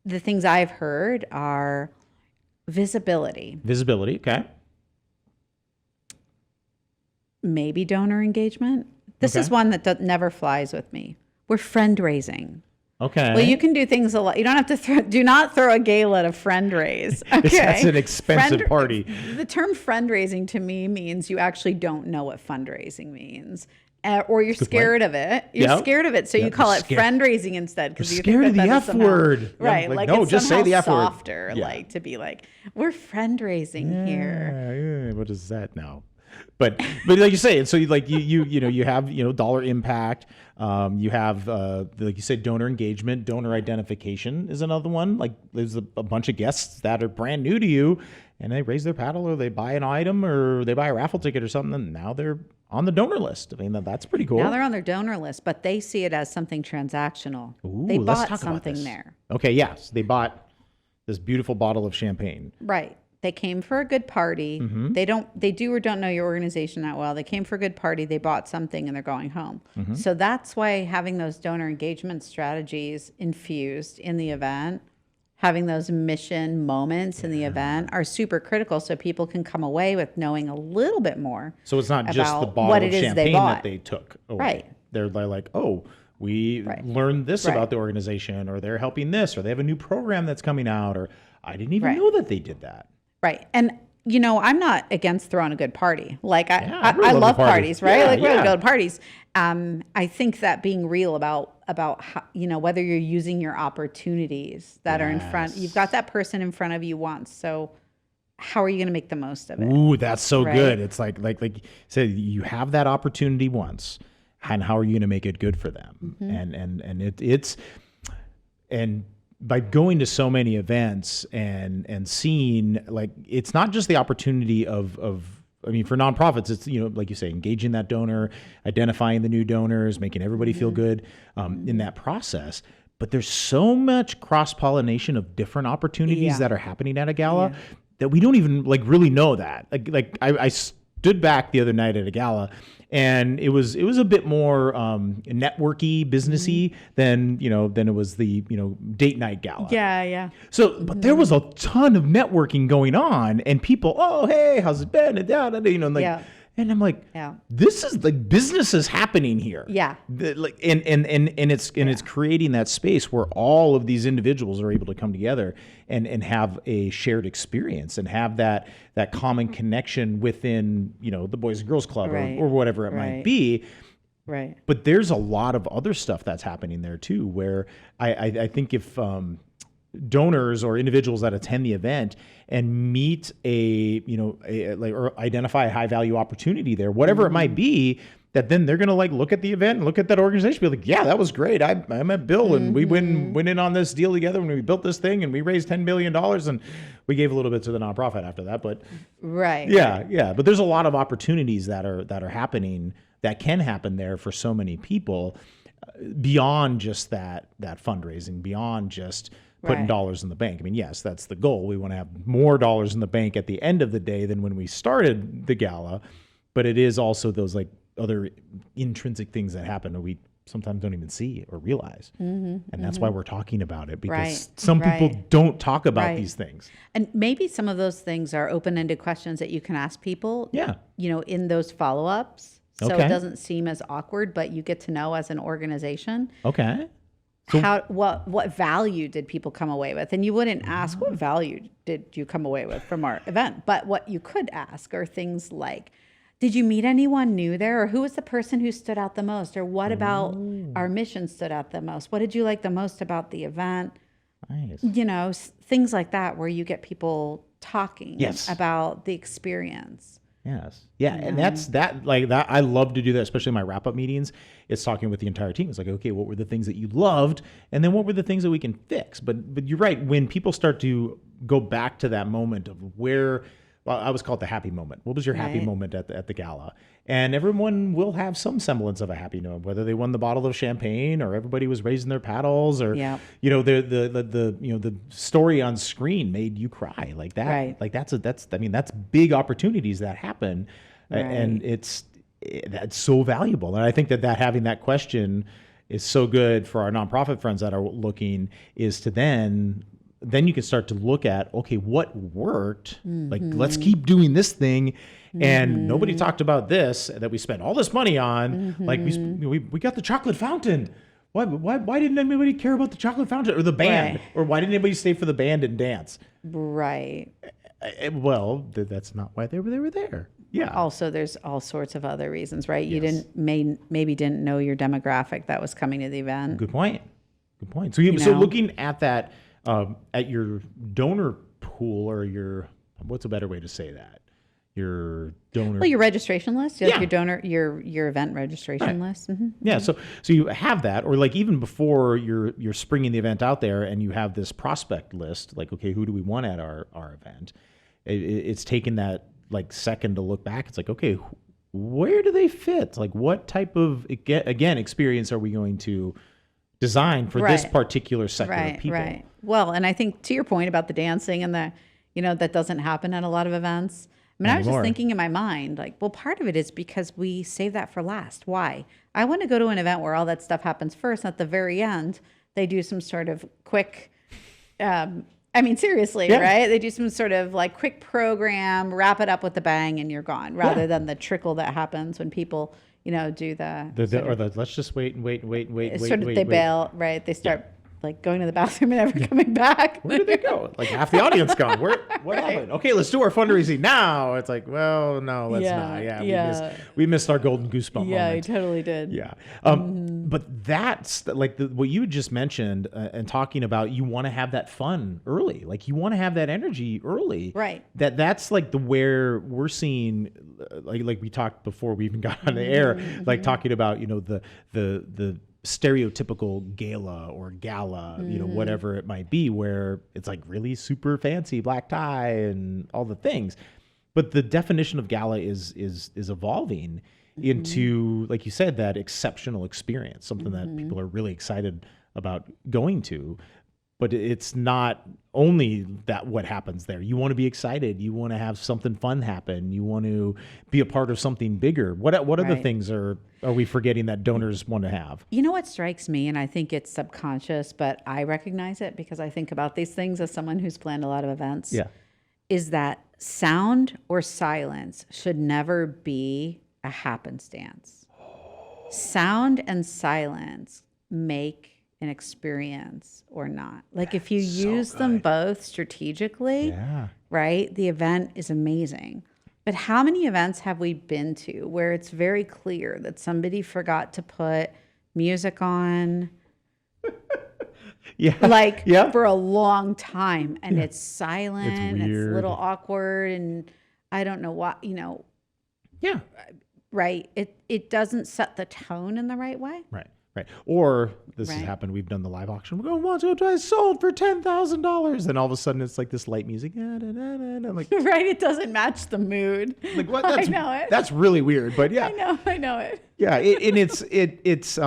the things I've heard are visibility. Visibility, okay. Maybe donor engagement. This is one that never flies with me. We're friend raising. Okay. Well, you can do things a lot. You don't have to do not throw a gala at a friend raise. Okay. That's an expensive party. The term fundraising to me means you actually don't know what fundraising means. Or you're scared of it. You're scared of it, so you call it friend-raising instead because you scared think of the that F word. Right? Like no, it's just say the F word. Softer, to be like, we're friend-raising here. Yeah, what is that now? But like you say, and so you have dollar impact. You have like you said, donor engagement, donor identification is another one. Like there's a bunch of guests that are brand new to you, and they raise their paddle or they buy an item or they buy a raffle ticket or something, and now they're on the donor list. I mean, that's pretty cool. Now they're on their donor list, but they see it as something transactional. Ooh, they let's bought talk about something this. there. Okay, yes, they bought this beautiful bottle of champagne. Right. They came for a good party. Mm-hmm. They do or don't know your organization that well. They came for a good party. They bought something and they're going home. Mm-hmm. So that's why having those donor engagement strategies infused in the event having those mission moments in the event are super critical so people can come away with knowing a little bit more. So it's not just the about bottle what of it is they champagne bought. that they took away. Right. They're like, oh, we Right. learned this Right. about the organization, or they're helping this, or they have a new program that's coming out, or I didn't even Right. know that they did that. Right. And, I'm not against throwing a good party. Like, I I really love love a party. parties, right? Yeah, Like, we yeah. go to parties. I think that being real about how, whether you're using your opportunities that are in front, you've got that person in front of you once. So how are you going to make the most of it? Ooh, that's so Right. good. It's like you said, you have that opportunity once, and how are you going to make it good for them? And and by going to so many events and seeing, like, it's not just the opportunity of I mean, for nonprofits, it's, like you say, engaging that donor, identifying the new donors, making everybody feel good in that process. But there's so much cross-pollination of different opportunities that are happening at a gala that we don't even really know that. Like I stood back the other night at a gala, and it was a bit more networky, businessy than it was the date night gala. Yeah. So, but there was a ton of networking going on, and people, oh, hey, how's it been? And I'm like, this is like business is happening here. Yeah. It's creating that space where all of these individuals are able to come together and have a shared experience and have that common connection within, the Boys and Girls Club or whatever it might be. Right. But there's a lot of other stuff that's happening there too, where I think if donors or individuals that attend the event and meet or identify a high value opportunity there, whatever it might be, that then they're going to look at the event and look at that organization, be like, yeah, that was great. I met Bill and we went in on this deal together when we built this thing and we raised $10 million and we gave a little bit to the nonprofit after that. But yeah. But there's a lot of opportunities that are happening, that can happen there for so many people, beyond just that fundraising, beyond just putting dollars in the bank. I mean, yes, that's the goal. We want to have more dollars in the bank at the end of the day than when we started the gala, but it is also those other intrinsic things that happen that we sometimes don't even see or realize. And that's why we're talking about it, because some people don't talk about these things. And maybe some of those things are open-ended questions that you can ask people, in those follow-ups. So it doesn't seem as awkward, but you get to know as an organization. Okay. So what value did people come away with? And you wouldn't ask, what value did you come away with from our event? But what you could ask are things like, did you meet anyone new there? Or who was the person who stood out the most? Or what about our mission stood out the most? What did you like the most about the event? Nice. Things like that, where you get people talking about the experience. Yes. Yeah. And that's that. I love to do that, especially in my wrap up meetings. It's talking with the entire team. It's like, okay, what were the things that you loved? And then what were the things that we can fix? But you're right. When people start to go back to that moment of where, well, I always call it the happy moment. What was your happy moment at the gala? And everyone will have some semblance of a happy moment, whether they won the bottle of champagne or everybody was raising their paddles or, the story on screen made you cry like that. Right. Like that's big opportunities that happen. And that's so valuable. And I think that having that question is so good for our nonprofit friends that are looking, is to then you can start to look at, okay, what worked? Like, let's keep doing this thing. And nobody talked about this that we spent all this money on. Like we got the chocolate fountain. Why didn't anybody care about the chocolate fountain or the band? Right. Or why didn't anybody stay for the band and dance? Right. Well, that's not why they were there. Yeah. Also, there's all sorts of other reasons, right? You maybe didn't know your demographic that was coming to the event. Good point. So looking at that, at your donor pool, or what's a better way to say that? Your donor. Well, your registration list, your donor, your event registration list. Mm-hmm. Yeah. So you have that, or even before you're springing the event out there, and you have this prospect list. Like, okay, who do we want at our event? It's taken that second to look back. It's like, okay, where do they fit? Like, what type of experience are we going to design for this particular sector of people? Right. Well, and I think to your point about the dancing and the, that doesn't happen at a lot of events. I mean, I was just thinking in my mind, part of it is because we save that for last. Why? I want to go to an event where all that stuff happens first. And at the very end, they do some sort of quick I mean, seriously, Yeah. right? They do some sort of like quick program, wrap it up with the bang, and you're gone, rather than the trickle that happens when people, do Let's just wait and wait and wait and wait and wait. sort of they bail, right? They start like going to the bathroom and never coming back. Where did they go? Like half the audience gone. What happened? Okay, let's do our fundraising now. It's like, well, no, let's not. Yeah, we missed our golden goosebump Yeah, moment. I totally did. Yeah. But that's like what you just mentioned and talking about, you want to have that fun early. Like you want to have that energy early. Right. That's like where we're seeing, like we talked before we even got on the air, like talking about, the stereotypical gala or gala, whatever it might be, where it's like really super fancy black tie and all the things. But the definition of gala is evolving into, like you said, that exceptional experience, something that people are really excited about going to. But it's not only that what happens there. You want to be excited. You want to have something fun happen. You want to be a part of something bigger. What other things are we forgetting that donors want to have? You know what strikes me, and I think it's subconscious, but I recognize it because I think about these things as someone who's planned a lot of events. Yeah. Is that sound or silence should never be a happenstance. Sound and silence make an experience or not. Like if you use them both strategically, right, the event is amazing. But how many events have we been to where it's very clear that somebody forgot to put music on for a long time, and it's silent, it's a little awkward, and I don't know what, right? It doesn't set the tone in the right way. Right. Or this has happened. We've done the live auction. We're going, 1, 2, 3, sold for $10,000. And all of a sudden it's like this light music. I'm like, right. It doesn't match the mood. Like what? I know it. That's really weird. But yeah. I know it. Yeah. It's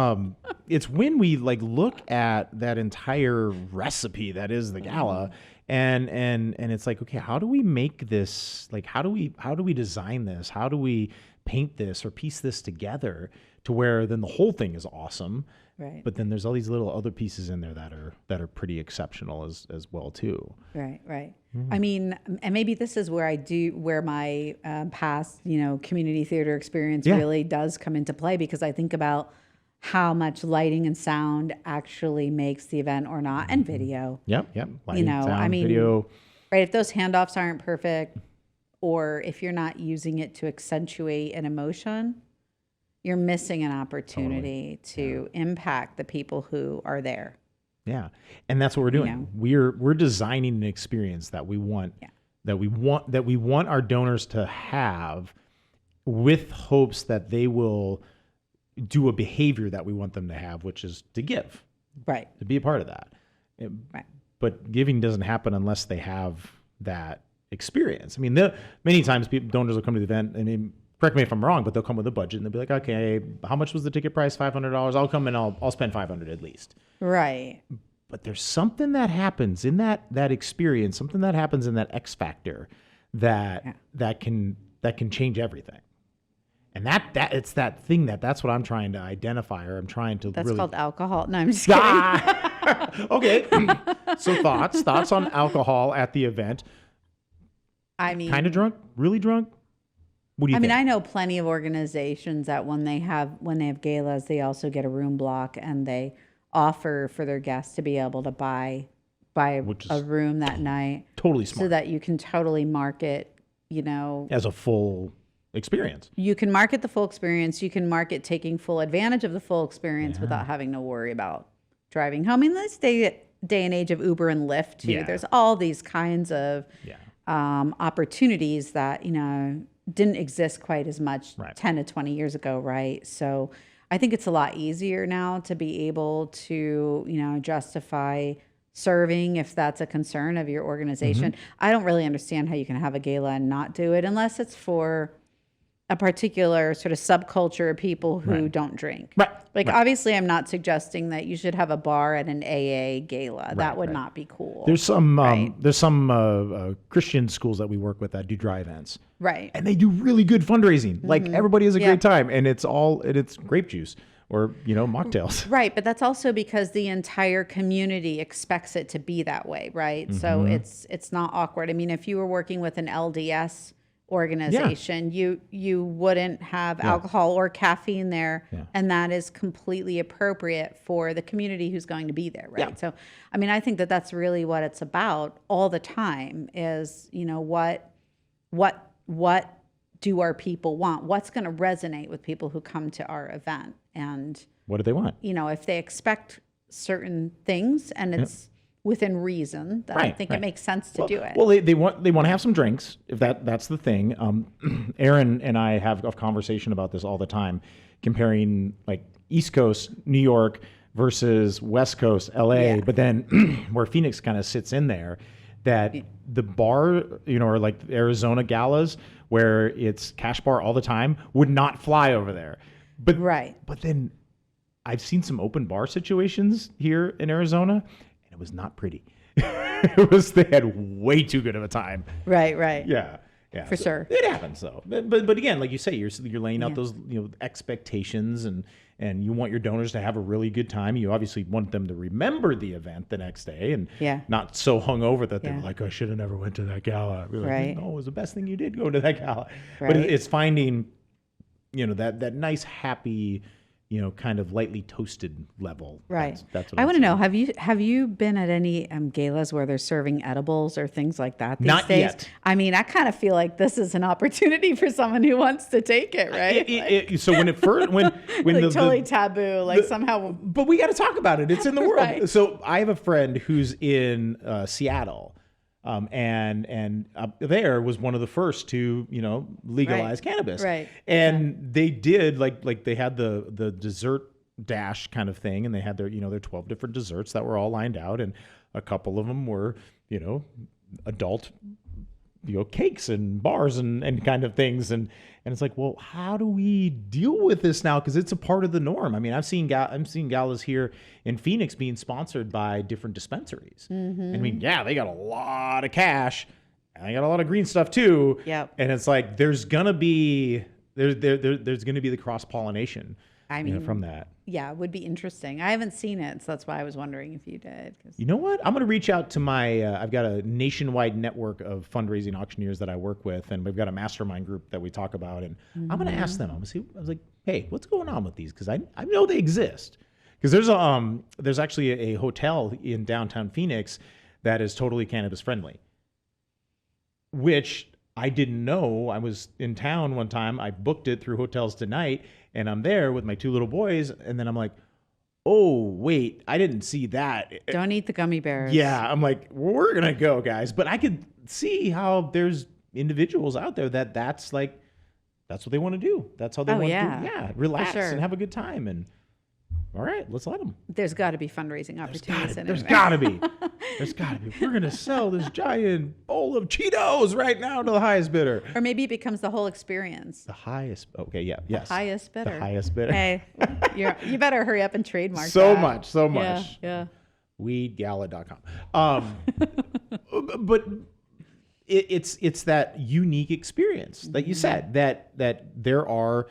when we like look at that entire recipe that is the gala, and it's like, okay, how do we make this? Like, how do we design this? How do we paint this or piece this together to where then the whole thing is awesome, right? But then there's all these little other pieces in there that are pretty exceptional as well too. Right. I mean, and maybe this is where my past community theater experience really does come into play, because I think about how much lighting and sound actually makes the event or not, and video. Yep. Lighting, sound, video. Right. If those handoffs aren't perfect, or if you're not using it to accentuate an emotion, you're missing an opportunity to impact the people who are there. Yeah. And that's what we're doing. We're designing an experience that we want, that we want our donors to have, with hopes that they will do a behavior that we want them to have, which is to give. Right. To be a part of that. Right. But giving doesn't happen unless they have that experience. I mean, many times donors will come to the event, and correct me if I'm wrong, but they'll come with a budget and they'll be like, okay, how much was the ticket price? $500. I'll come and I'll spend $500 at least. Right. But there's something that happens in that experience, something that happens in that X factor that can change everything. And that it's that thing that's what I'm trying to identify, or I'm trying to That's really... called alcohol. No, I'm just kidding. Okay. So thoughts on alcohol at the event. I mean, kind of drunk, really drunk. What do you think? I know plenty of organizations that when they have galas, they also get a room block, and they offer for their guests to be able to buy a room that night. Totally smart. So that you can totally market, as a full experience. You can market the full experience. You can market taking full advantage of the full experience without having to worry about driving home. In this day and age of Uber and Lyft too, there's all these kinds of opportunities that, didn't exist quite as much 10 to 20 years ago, right? So I think it's a lot easier now to be able to, justify serving if that's a concern of your organization. I don't really understand how you can have a gala and not do it unless it's for a particular sort of subculture of people who don't drink. Obviously, I'm not suggesting that you should have a bar at an AA gala. That would not be cool. There's some Christian schools that we work with that do dry events. Right. And they do really good fundraising. Like everybody has a great time, and it's grape juice or mocktails. Right, but that's also because the entire community expects it to be that way, right? So it's not awkward. I mean, if you were working with an LDS organization, you wouldn't have alcohol or caffeine there, and that is completely appropriate for the community who's going to be there, right? Yeah. So, I mean, I think that that's really what it's about all the time is, what do our people want? What's going to resonate with people who come to our event? And What do they want? if they expect certain things and it's within reason, then I think it makes sense to do it. Well, they want to have some drinks, if that's the thing. Aaron and I have a conversation about this all the time, comparing like East Coast New York versus West Coast LA, but then where Phoenix kind of sits in there, that the bar, or like Arizona galas where it's cash bar all the time would not fly over there. But But then I've seen some open bar situations here in Arizona, and it was not pretty. They had way too good of a time. Right. Yeah. For sure. It happens though. But again, like you say, you're laying out those expectations, and you want your donors to have a really good time. You obviously want them to remember the event the next day and not so hungover that they're like, I should have never went to that gala. We're like, no, it was the best thing you did go to that gala. Right. But it's finding, that nice, happy, kind of lightly toasted level. Right. That's what I want to know, have you been at any galas where they're serving edibles or things like that these Not days? yet. I mean, I kind of feel like this is an opportunity for someone who wants to take it, right? So when it first, when like totally taboo, like somehow. But we got to talk about it. It's in the world. Right. So I have a friend who's in Seattle. And up there was one of the first to, legalize cannabis. Right. And they did like they had the dessert dash kind of thing, and they had their 12 different desserts that were all lined out, and a couple of them were, adult, cakes and bars and kind of things. And it's like, well, how do we deal with this now? Because it's a part of the norm. I mean, I'm seeing galas here in Phoenix being sponsored by different dispensaries. I mean, they got a lot of cash, and they got a lot of green stuff too. Yep. And it's like there's gonna be there's gonna be the cross pollination. I mean, from that. Yeah, it would be interesting. I haven't seen it, so that's why I was wondering if you did. You know what? I'm going to reach out to my, I've got a nationwide network of fundraising auctioneers that I work with, and we've got a mastermind group that we talk about, and I'm going to ask them. I'm going to see, I was like, hey, what's going on with these? Because I know they exist. Because there's actually a hotel in downtown Phoenix that is totally cannabis friendly, which I didn't know. I was in town one time. I booked it through Hotels Tonight, and I'm there with my two little boys, and then I'm like, oh, wait, I didn't see that. Don't eat the gummy bears. Yeah, I'm like, we're going to go, guys. But I could see how there's individuals out there that's what they want to do. That's how they want to do. Yeah, relax and have a good time. And all right, let's let them. There's got to be fundraising opportunities. There's got to be. There's got to be. We're going to sell this giant bowl of Cheetos right now to the highest bidder. Or maybe it becomes the whole experience. The highest. Okay, yeah, yes. The highest bidder. The highest bidder. Hey, you better hurry up and trademark so that. So much. Yeah. Weedgala.com. But it's that unique experience that you said, that there are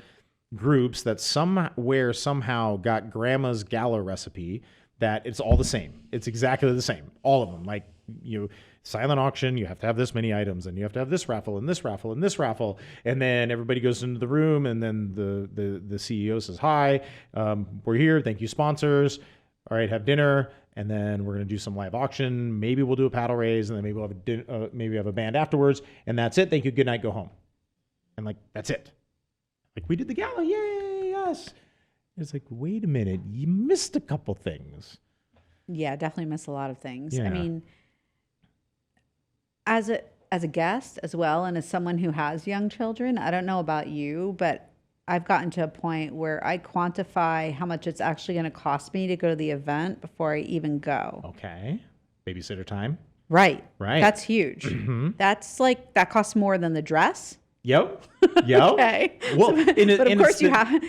groups that somehow got grandma's gala recipe, that it's all the same. It's exactly the same. All of them. Like, silent auction, you have to have this many items, and you have to have this raffle and this raffle and this raffle. And then everybody goes into the room, and then the CEO says, hi, we're here. Thank you, sponsors. All right, have dinner. And then we're going to do some live auction. Maybe we'll do a paddle raise, and then maybe we'll have maybe have a band afterwards. And that's it. Thank you. Good night. Go home. And that's it. Like, we did the gala, yay, us. It's like, wait a minute, you missed a couple things. Yeah, definitely missed a lot of things. Yeah. I mean, as a guest as well, and as someone who has young children, I don't know about you, but I've gotten to a point where I quantify how much it's actually going to cost me to go to the event before I even go. Okay. Babysitter time. Right. Right. That's huge. That's that costs more than the dress. Yep. Okay. Well, but of course you have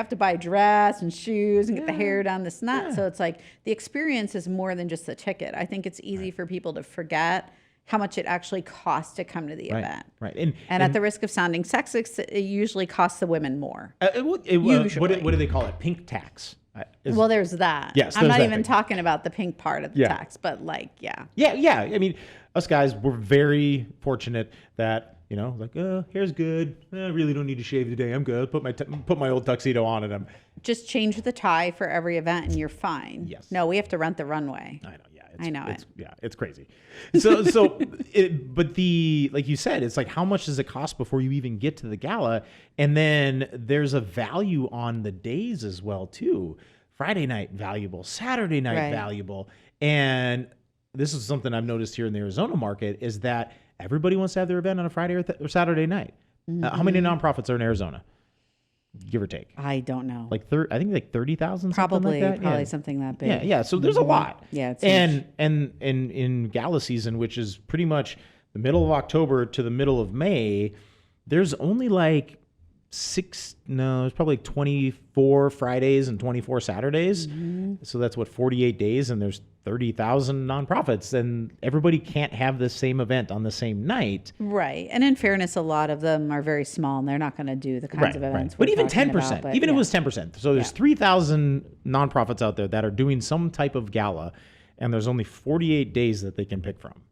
to buy a dress and shoes and get the hair done, this and that. So it's like the experience is more than just the ticket. I think it's easy for people to forget how much it actually costs to come to the event. Right. And at the risk of sounding sexist, it usually costs the women more. What do they call it? Pink tax. Well, there's that. Yes, I'm not that even thing. talking about the pink part of the tax, but Yeah. I mean, us guys, we're very fortunate that, hair's good. I really don't need to shave today. I'm good. Put my old tuxedo on and I'm just change the tie for every event and you're fine. Yes. No, we have to rent the runway. I know. Yeah. I know it. Yeah, it's crazy. But like you said, it's like, how much does it cost before you even get to the gala? And then there's a value on the days as well, too. Friday night valuable, Saturday night valuable. And this is something I've noticed here in the Arizona market is that everybody wants to have their event on a Friday or Saturday night. How many nonprofits are in Arizona? Give or take. I don't know. I think like 30,000. Probably like something that big. Yeah. So there's a lot. Yeah. It's and in gala season, which is pretty much the middle of October to the middle of May, there's only like there's probably like 24 Fridays and 24 Saturdays. So that's 48 days, and there's 30,000 nonprofits, and everybody can't have the same event on the same night. Right. And in fairness, a lot of them are very small and they're not going to do the kinds of events. But even 10%, even if it was 10%. So there's 3,000 nonprofits out there that are doing some type of gala, and there's only 48 days that they can pick from.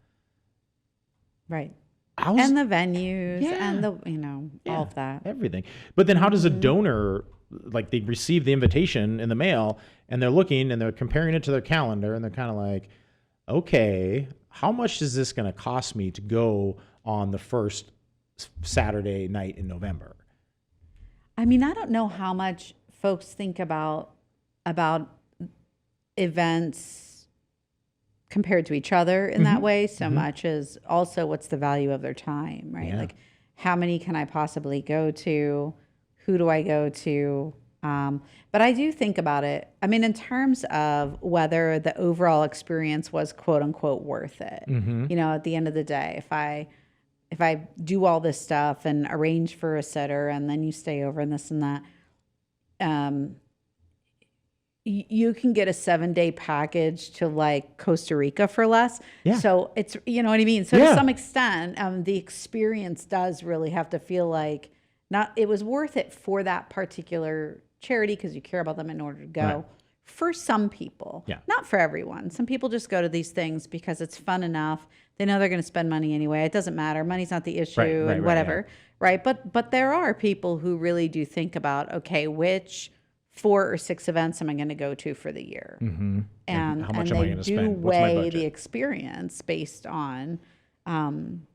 Right. And the venues and all of that. Everything. But then how does a donor, like they receive the invitation in the mail and they're looking and they're comparing it to their calendar and they're kind of like, okay, how much is this going to cost me to go on the first Saturday night in November? I mean, I don't know how much folks think about events compared to each other in that way so much as also what's the value of their time, right? Like how many can I possibly go to? Who do I go to? But I do think about it. I mean, in terms of whether the overall experience was quote unquote worth it, at the end of the day, if I do all this stuff and arrange for a sitter and then you stay over and this and that, you can get a 7-day package to like Costa Rica for less. Yeah. So it's, you know what I mean? So to some extent, the experience does really have to feel like it was worth it for that particular charity because you care about them in order to go. Right. For some people, not for everyone. Some people just go to these things because it's fun enough. They know they're going to spend money anyway. It doesn't matter. Money's not the issue and whatever. Right. But there are people who really do think about, okay, which 4 or 6 events am I going to go to for the year? And how much am I going to spend? They do weigh the experience based on, the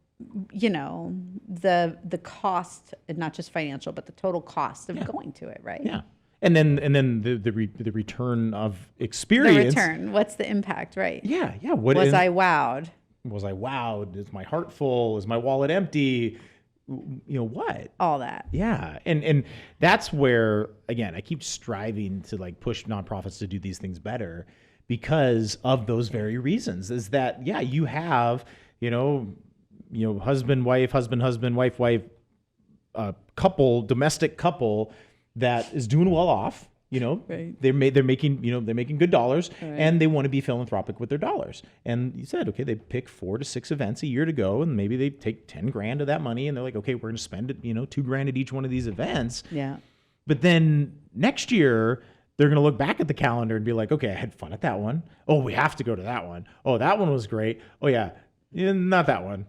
cost, not just financial, but the total cost of going to it, right? Yeah. And then the return of experience. The return. What's the impact, right? Yeah. Was I wowed? Was I wowed? Is my heart full? Is my wallet empty? What? All that. Yeah. And that's where, again, I keep striving to like push nonprofits to do these things better because of those very reasons is that, you have, husband, wife, couple, domestic couple that is doing well off. They're making good dollars and they want to be philanthropic with their dollars. And you said, okay, they pick 4 to 6 events a year to go and maybe they take 10 grand of that money and they're like, okay, we're going to spend it, $2 grand at each one of these events. Yeah. But then next year they're going to look back at the calendar and be like, okay, I had fun at that one. Oh, we have to go to that one. Oh, that one was great. Oh yeah. Not that one,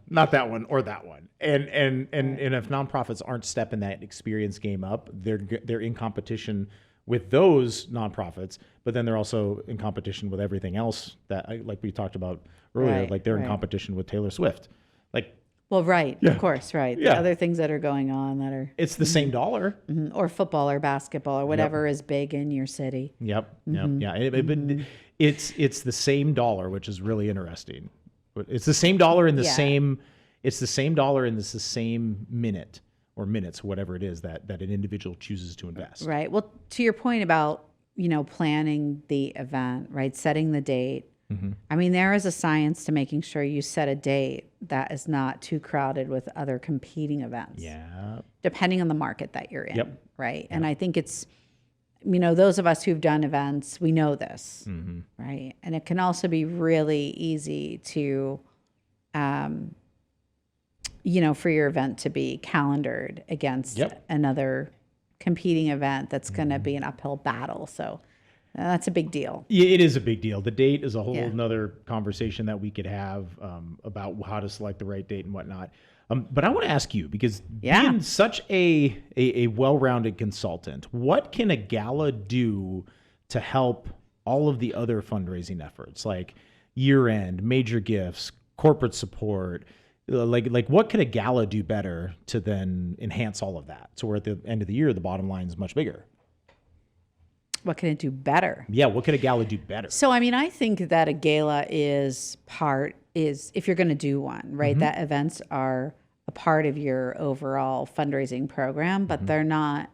or that one. And if nonprofits aren't stepping that experience game up, they're in competition with those nonprofits, but then they're also in competition with everything else that, like we talked about earlier, like they're in competition with Taylor Swift. Of course, right. The other things that are going on that are... It's the same dollar. Or football or basketball or whatever is big in your city. But it's the same dollar, which is really interesting. It's the same dollar in the same... It's the same dollar and it's the same minute or minutes, whatever it is that an individual chooses to invest. Right. Well, to your point about, planning the event, right? Setting the date. I mean, there is a science to making sure you set a date that is not too crowded with other competing events. Yeah. Depending on the market that you're in. Right. Yep. And I think it's, those of us who've done events, we know this. Right. And it can also be really easy to for your event to be calendared against another competing event that's going to be an uphill battle. So that's a big deal. Yeah, it is a big deal. The date is a whole another conversation that we could have about how to select the right date and whatnot. But I want to ask you, because being such a well-rounded consultant, what can a gala do to help all of the other fundraising efforts, like year-end, major gifts, corporate support? Like what could a gala do better to then enhance all of that? So we're at the end of the year, the bottom line is much bigger. What can it do better? Yeah, what could a gala do better? So, I mean, I think that a gala is if you're going to do one, right, that events are a part of your overall fundraising program, but they're not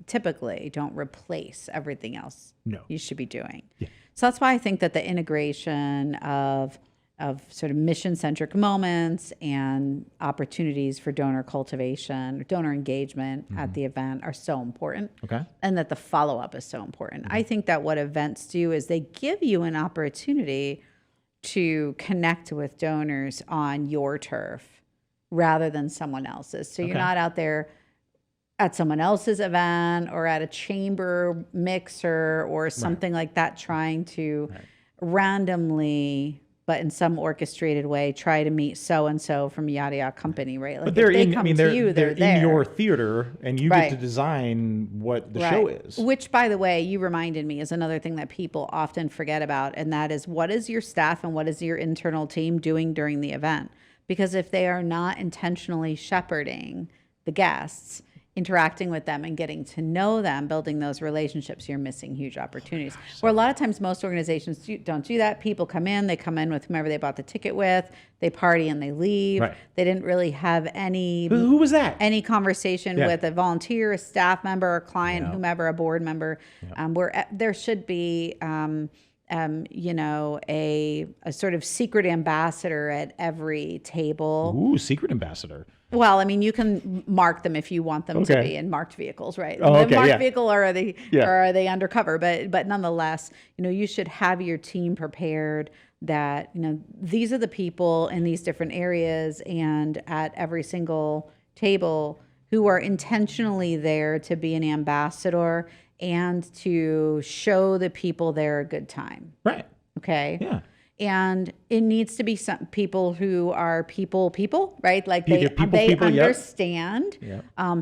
typically don't replace everything else you should be doing. Yeah. So that's why I think that the integration of sort of mission-centric moments and opportunities for donor cultivation, donor engagement at the event are so important. Okay. And that the follow-up is so important. I think that what events do is they give you an opportunity to connect with donors on your turf rather than someone else's. So you're not out there at someone else's event or at a chamber mixer or something like that trying to randomly, but in some orchestrated way, try to meet so-and-so from yada yada company, right? Like, but they're in your theater, and you get to design what the show is. Which, by the way, you reminded me is another thing that people often forget about, and that is, what is your staff and what is your internal team doing during the event? Because if they are not intentionally shepherding the guests, interacting with them and getting to know them, building those relationships, you're missing huge opportunities. Where a lot of times most organizations don't do that. People come in with whomever they bought the ticket with, they party and they leave. Right. They didn't really have any... Who was that? Any conversation with a volunteer, a staff member, a client, whomever, a board member. Where there should be... a sort of secret ambassador at every table. Ooh, secret ambassador. Well, I mean, you can mark them if you want them to be in marked vehicles, right? The marked vehicle, or are they undercover? But nonetheless, you should have your team prepared that, these are the people in these different areas and at every single table who are intentionally there to be an ambassador and to show the people there a good time. Right. Okay. Yeah. And it needs to be some people who are people, right? Like they understand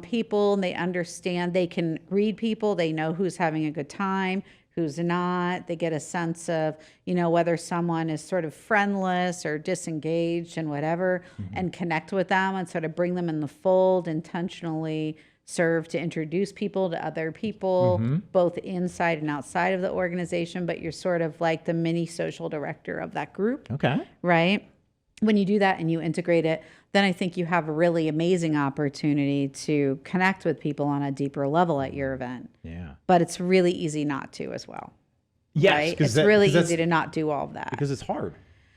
people, and they understand, they can read people. They know who's having a good time, who's not. They get a sense of, whether someone is sort of friendless or disengaged and whatever, and connect with them and sort of bring them in the fold, intentionally serve to introduce people to other people, both inside and outside of the organization, but you're sort of like the mini social director of that group. Okay. Right? When you do that and you integrate it, then I think you have a really amazing opportunity to connect with people on a deeper level at your event. Yeah. But it's really easy not to as well. Yes. Right? It's really easy to not do all of that. Because it's hard.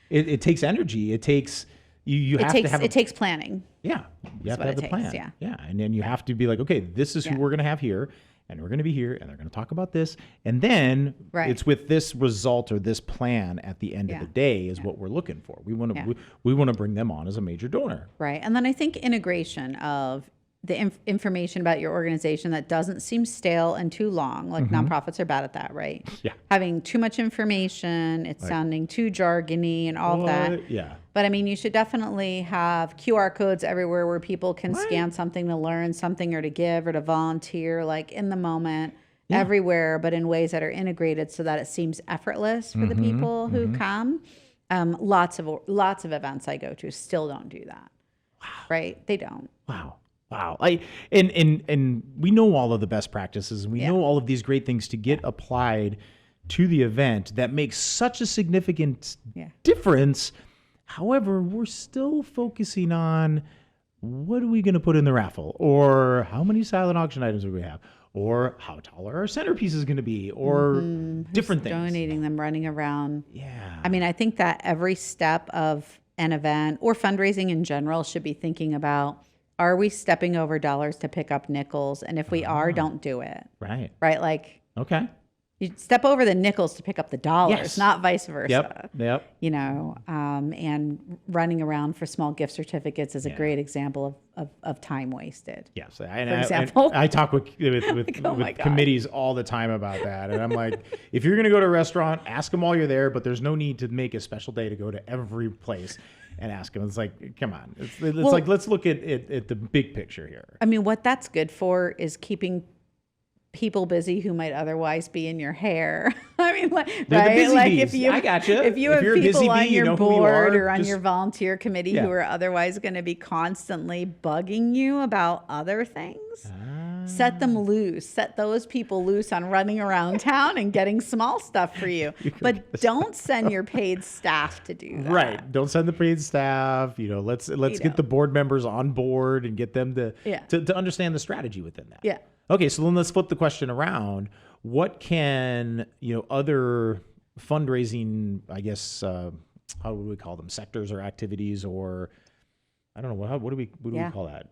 It takes energy. It takes... It takes planning. Yeah. You have to have the plan. Yeah. And then you have to be like, okay, this is who we're going to have here, and we're going to be here, and they're going to talk about this. And then it's with this result or this plan at the end of the day is what we're looking for. We want to bring them on as a major donor. Right. And then I think integration of the information about your organization that doesn't seem stale and too long. Like nonprofits are bad at that, right? Yeah. Having too much information, it's sounding too jargony and all of that. Yeah. But I mean, you should definitely have QR codes everywhere where people can scan something to learn something or to give or to volunteer, like in the moment, everywhere, but in ways that are integrated so that it seems effortless for the people who come. Lots of events I go to still don't do that. Wow. Right? They don't. Wow. And we know all of the best practices, and we know all of these great things to get applied to the event that makes such a significant difference. However, we're still focusing on what are we going to put in the raffle, or how many silent auction items do we have, or how tall are our centerpieces going to be, or different things. Donating them, running around. Yeah. I mean, I think that every step of an event or fundraising in general should be thinking about, are we stepping over dollars to pick up nickels? And if we are, don't do it. Right. Right? Like, okay. You step over the nickels to pick up the dollars, Yes. not vice versa. Yep. And running around for small gift certificates is a great example of time wasted. Yes. For example. I talk with oh my God. committees all the time about that. And I'm like, if you're going to go to a restaurant, ask them while you're there, but there's no need to make a special day to go to every place and ask them. It's like, come on. It's like, let's look at the big picture here. I mean, what that's good for is keeping people busy who might otherwise be in your hair. I mean, like, They're right? the busy Like bees. if you, I gotcha. if you If have you're a busy people on bee, you your know who you board are. or on Just- your volunteer committee who are otherwise going to be constantly bugging you about other things, set them loose. Set those people loose on running around town and getting small stuff for you. But don't send your paid staff to do that. Right. Don't send the paid staff. Let's get the board members on board and get them to understand the strategy within that. Yeah. Okay, so then let's flip the question around. What can other fundraising, I guess, how would we call them, sectors or activities, or I don't know what do we call that?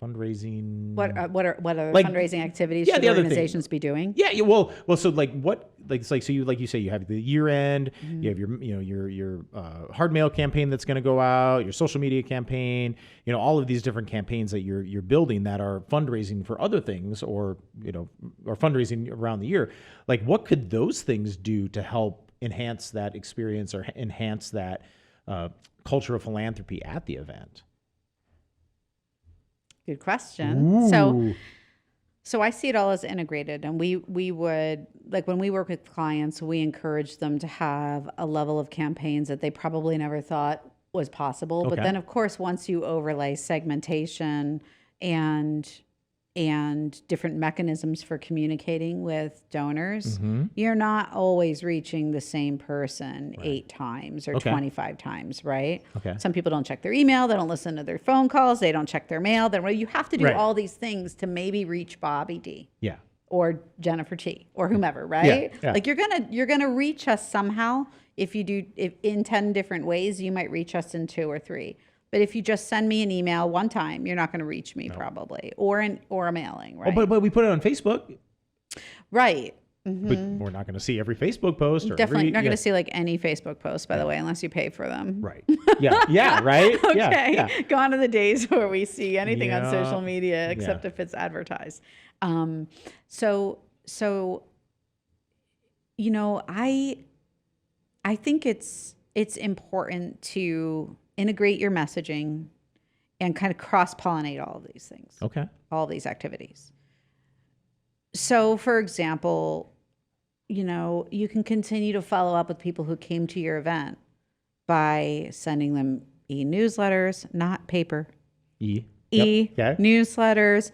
Fundraising. What are Like, fundraising activities yeah, should the other thing. organizations be doing? Yeah, well, so like what, like it's like, so you say you have the year end, you have your hard mail campaign that's going to go out, your social media campaign, all of these different campaigns that you're building that are fundraising for other things, or or fundraising around the year. Like, what could those things do to help enhance that experience or enhance that culture of philanthropy at the event? Good question. Ooh. So I see it all as integrated, and we would, like, when we work with clients, we encourage them to have a level of campaigns that they probably never thought was possible. But Okay. then, of course, once you overlay segmentation and different mechanisms for communicating with donors, you're not always reaching the same person 8 times or 25 times, right? Okay. Some people don't check their email, they don't listen to their phone calls, they don't check their mail. Then you have to do Right. all these things to maybe reach Bobby D Yeah. or Jennifer T or whomever, right? Yeah. Like you're gonna reach us somehow. If in 10 different ways, you might reach us in 2 or 3. But if you just send me an email one time, you're not going to reach me probably, or a mailing, right? Oh, but we put it on Facebook. Right. But we're not going to see every Facebook post. Or Definitely every, not going to see like any Facebook posts, by the way, unless you pay for them. Right. Yeah. Yeah. Right. Okay. Yeah. Gone are the days where we see anything on Yeah. social media except Yeah. if it's advertised. So I think it's important to integrate your messaging and kind of cross-pollinate all of these things. Okay. All these activities. So, for example, you can continue to follow up with people who came to your event by sending them e-newsletters, not paper. Newsletters,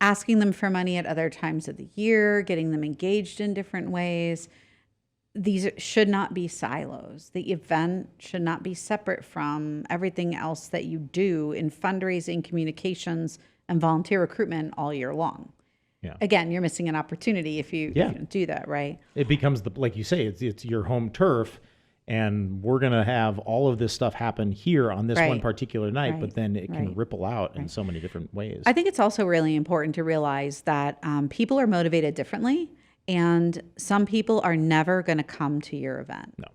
asking them for money at other times of the year, getting them engaged in different ways. These should not be silos. The event should not be separate from everything else that you do in fundraising, communications, and volunteer recruitment all year long. Yeah. Again, you're missing an opportunity if you don't do that, right? It becomes like you say, it's your home turf, and we're gonna have all of this stuff happen here on this one particular night, but then it can ripple out in so many different ways. I think it's also really important to realize that people are motivated differently, and some people are never going to come to your event. No.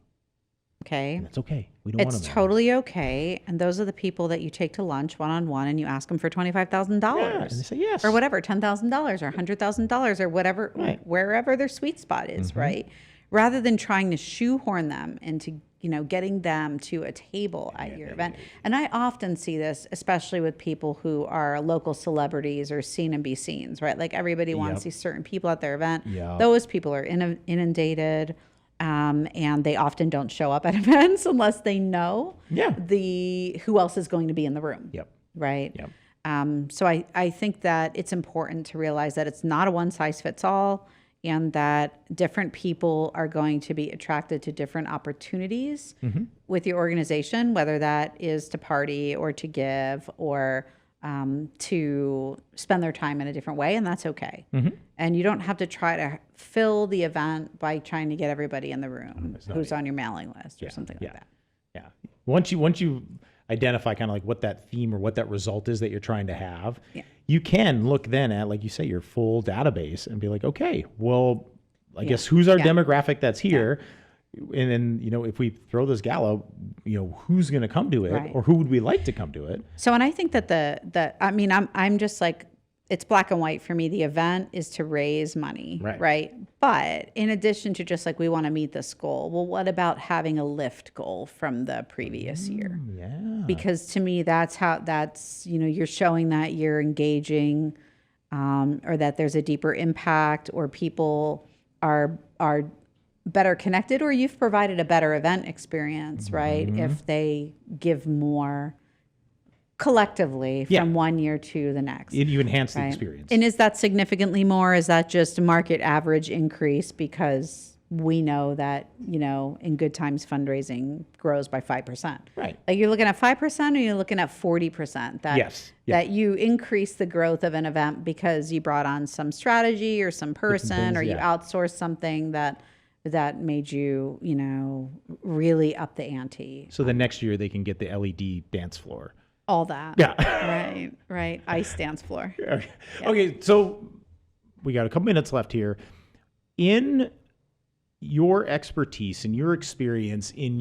Okay. And that's okay. We don't want It's them. totally okay. And those are the people that you take to lunch one-on-one and you ask them for $25,000 Yeah, and they say yes. or whatever, $10,000 or $100,000 or whatever, wherever their sweet spot is, right? Rather than trying to shoehorn them into, getting them to a table at your event. And I often see this, especially with people who are local celebrities or seen and be seens, right? Like everybody wants these certain people at their event. Yep. Those people are inundated. And they often don't show up at events unless they know who else is going to be in the room. Yep. Right. Yep. So I think that it's important to realize that it's not a one size fits all, and that different people are going to be attracted to different opportunities with your organization, whether that is to party or to give or to spend their time in a different way, and that's okay. And you don't have to try to fill the event by trying to get everybody in the room who's on your mailing list or something like that. Yeah. Once you identify kind of like what that theme or what that result is that you're trying to have, you can look then at, like you say, your full database and be like, okay, well, I guess who's our Yeah. demographic that's here? And then, if we throw this gala, who's going to come to it, Right. or who would we like to come to it? So, and I think that I'm just like, it's black and white for me. The event is to raise money, right? But in addition to just like, we want to meet this goal, well, what about having a lift goal from the previous year? Yeah. Because to me, that's you're showing that you're engaging, or that there's a deeper impact, or people are better connected, or you've provided a better event experience, right? If they give more collectively from one year to the next. You enhance the experience. And is that significantly more? Is that just a market average increase? Because we know that, in good times, fundraising grows by 5%. Right. Like, you're looking at 5%, or you're looking at 40%? That you increase the growth of an event because you brought on some strategy or some person, or you outsourced something that made you, really up the ante. So the next year they can get the LED dance floor. All that. Yeah. Right. Ice dance floor. Okay, so we got a couple minutes left here. In your expertise, in your experience, in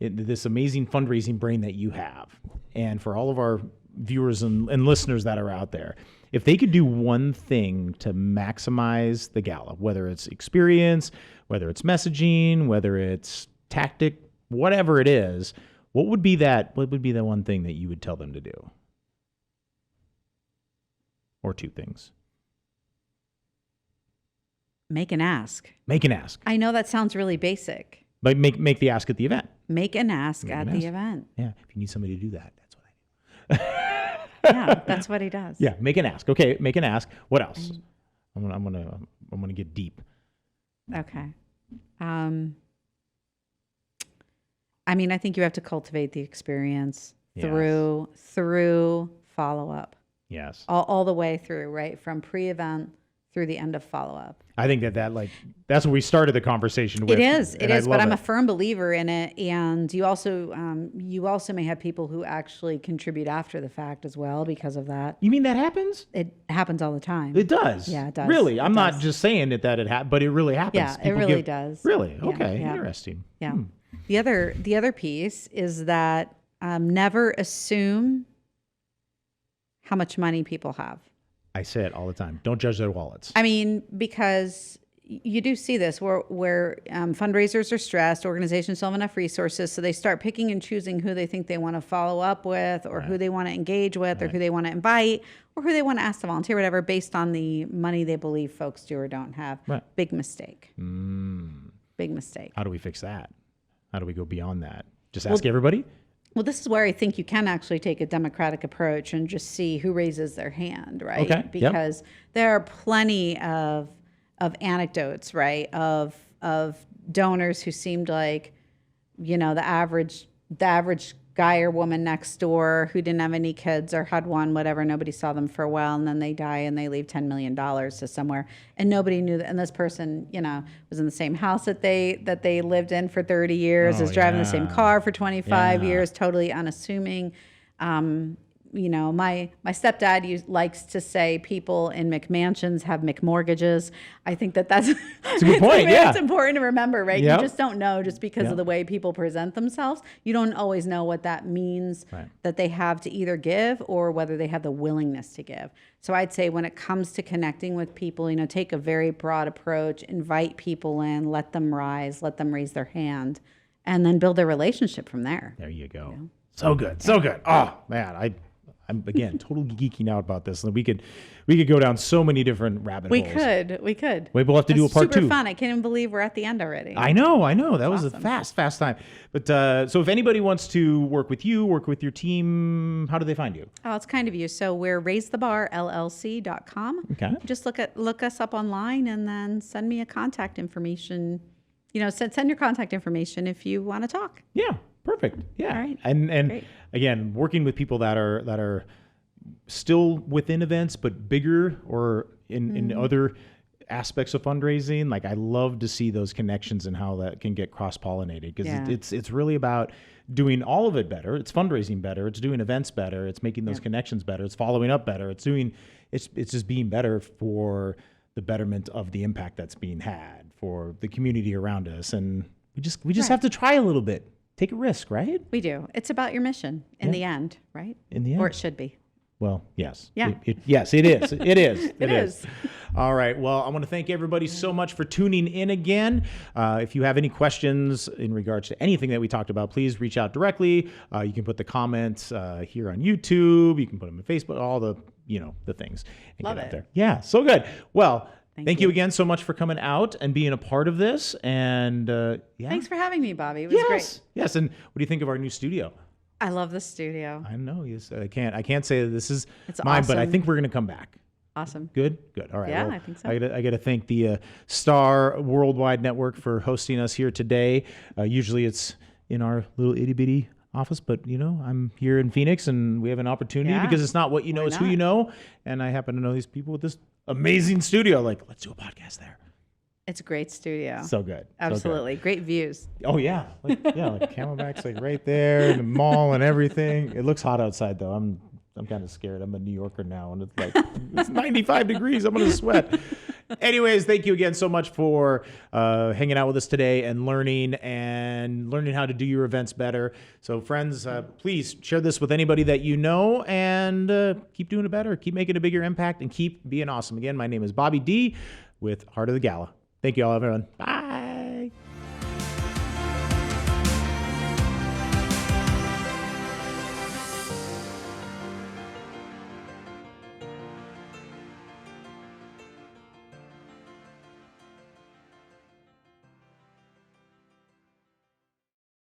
this amazing fundraising brain that you have, and for all of our viewers and listeners that are out there, if they could do one thing to maximize the gala, whether it's experience, whether it's messaging, whether it's tactic, whatever it is, what would be the one thing that you would tell them to do? Or two things. Make an ask. Make an ask. I know that sounds really basic. But make the ask at the event. Make an ask at the event. Yeah. If you need somebody to do that, that's what I do. Yeah, that's what he does. Yeah, make an ask. Okay, make an ask. What else? I'm gonna get deep. Okay. I think you have to cultivate the experience through follow-up. Yes. All the way through, right? From pre-event through the end of follow-up. I think that's what we started the conversation with. It is, but I'm a firm believer in it. And you also may have people who actually contribute after the fact as well because of that. You mean that happens? It happens all the time. It does? Yeah, it does. Really? I'm not just saying it that it happens, but it really happens. Yeah, it really does. Really? Yeah, Okay, yeah. interesting. Yeah. The other piece is that never assume how much money people have. I say it all the time. Don't judge their wallets. Because you do see this where fundraisers are stressed, organizations don't have enough resources, so they start picking and choosing who they think they want to follow up with, or who they want to engage with, or who they want to invite, or who they want to ask to volunteer, whatever, based on the money they believe folks do or don't have. Right. Big mistake. Big mistake. How do we fix that? How do we go beyond that? Just ask everybody? Well, this is where I think you can actually take a democratic approach and just see who raises their hand, right? Okay. Because there are plenty of anecdotes, right, of donors who seemed like, the average guy or woman next door who didn't have any kids or had one, whatever, nobody saw them for a while, and then they die and they leave $10 million to somewhere, and nobody knew that. And this person, was in the same house that they lived in for 30 years, is driving the same car for 25 years, totally unassuming. My stepdad likes to say people in McMansions have McMortgages. I think that's a good point. It's important to remember, right? Yep. You just don't know just because of the way people present themselves. You don't always know what that means that they have to either give or whether they have the willingness to give. So I'd say when it comes to connecting with people, take a very broad approach, invite people in, let them rise, let them raise their hand, and then build a relationship from there. There you go. So good. So good. Oh, man, I'm again totally geeking out about this, and we could go down so many different rabbit holes. We could. Maybe we'll have to do a part 2. Super fun. I can't even believe we're at the end already. I know. That was awesome. A fast time. But so if anybody wants to work with you, work with your team, how do they find you? Oh, it's kind of you. So we're raisethebarllc.com. Okay. Just look us up online, and then send me a contact information. Send your contact information if you want to talk. Yeah. Perfect. Yeah. All right. And Great. Again, working with people that are still within events, but bigger or in other aspects of fundraising. Like, I love to see those connections and how that can get cross-pollinated, because it's really about doing all of it better. It's fundraising better. It's doing events better. It's making those connections better. It's following up better. It's just being better for the betterment of the impact that's being had for the community around us. And we just have to try a little bit. Take a risk, right? We do. It's about your mission in the end, right? In the end. Or it should be. Well, yes. Yeah. Yes, it is. It is. It is. All right. Well, I want to thank everybody so much for tuning in again. If you have any questions in regards to anything that we talked about, please reach out directly. You can put the comments here on YouTube. You can put them on Facebook, all the things. And Love get out it. there. Yeah, so good. Well, thank you you again so much for coming out and being a part of this. And yeah. Thanks for having me, Bobby. It was great. Yes. And what do you think of our new studio? I love the studio. I know. Yes, I can't say that this is It's mine, but I awesome. think we're going to come back. Awesome. Good. All right. Yeah, well, I think so. I got to thank the Star Worldwide Network for hosting us here today. Usually it's in our little itty bitty office, but I'm here in Phoenix, and we have an opportunity because it's not what you know, Why it's who not? you know. And I happen to know these people with this amazing studio. Like, let's do a podcast there. It's a great studio. So good. Absolutely. Great views. Oh yeah, like Camelback's like right there, and the mall and everything. It looks hot outside though. I'm kind of scared. I'm a New Yorker now, and it's like it's 95 degrees. I'm gonna sweat. Anyways, thank you again so much for hanging out with us today and learning how to do your events better. So friends, please share this with anybody that you know, and keep doing it better. Keep making a bigger impact, and keep being awesome. Again, my name is Bobby D with Heart of the Gala. Thank you all, everyone. Bye.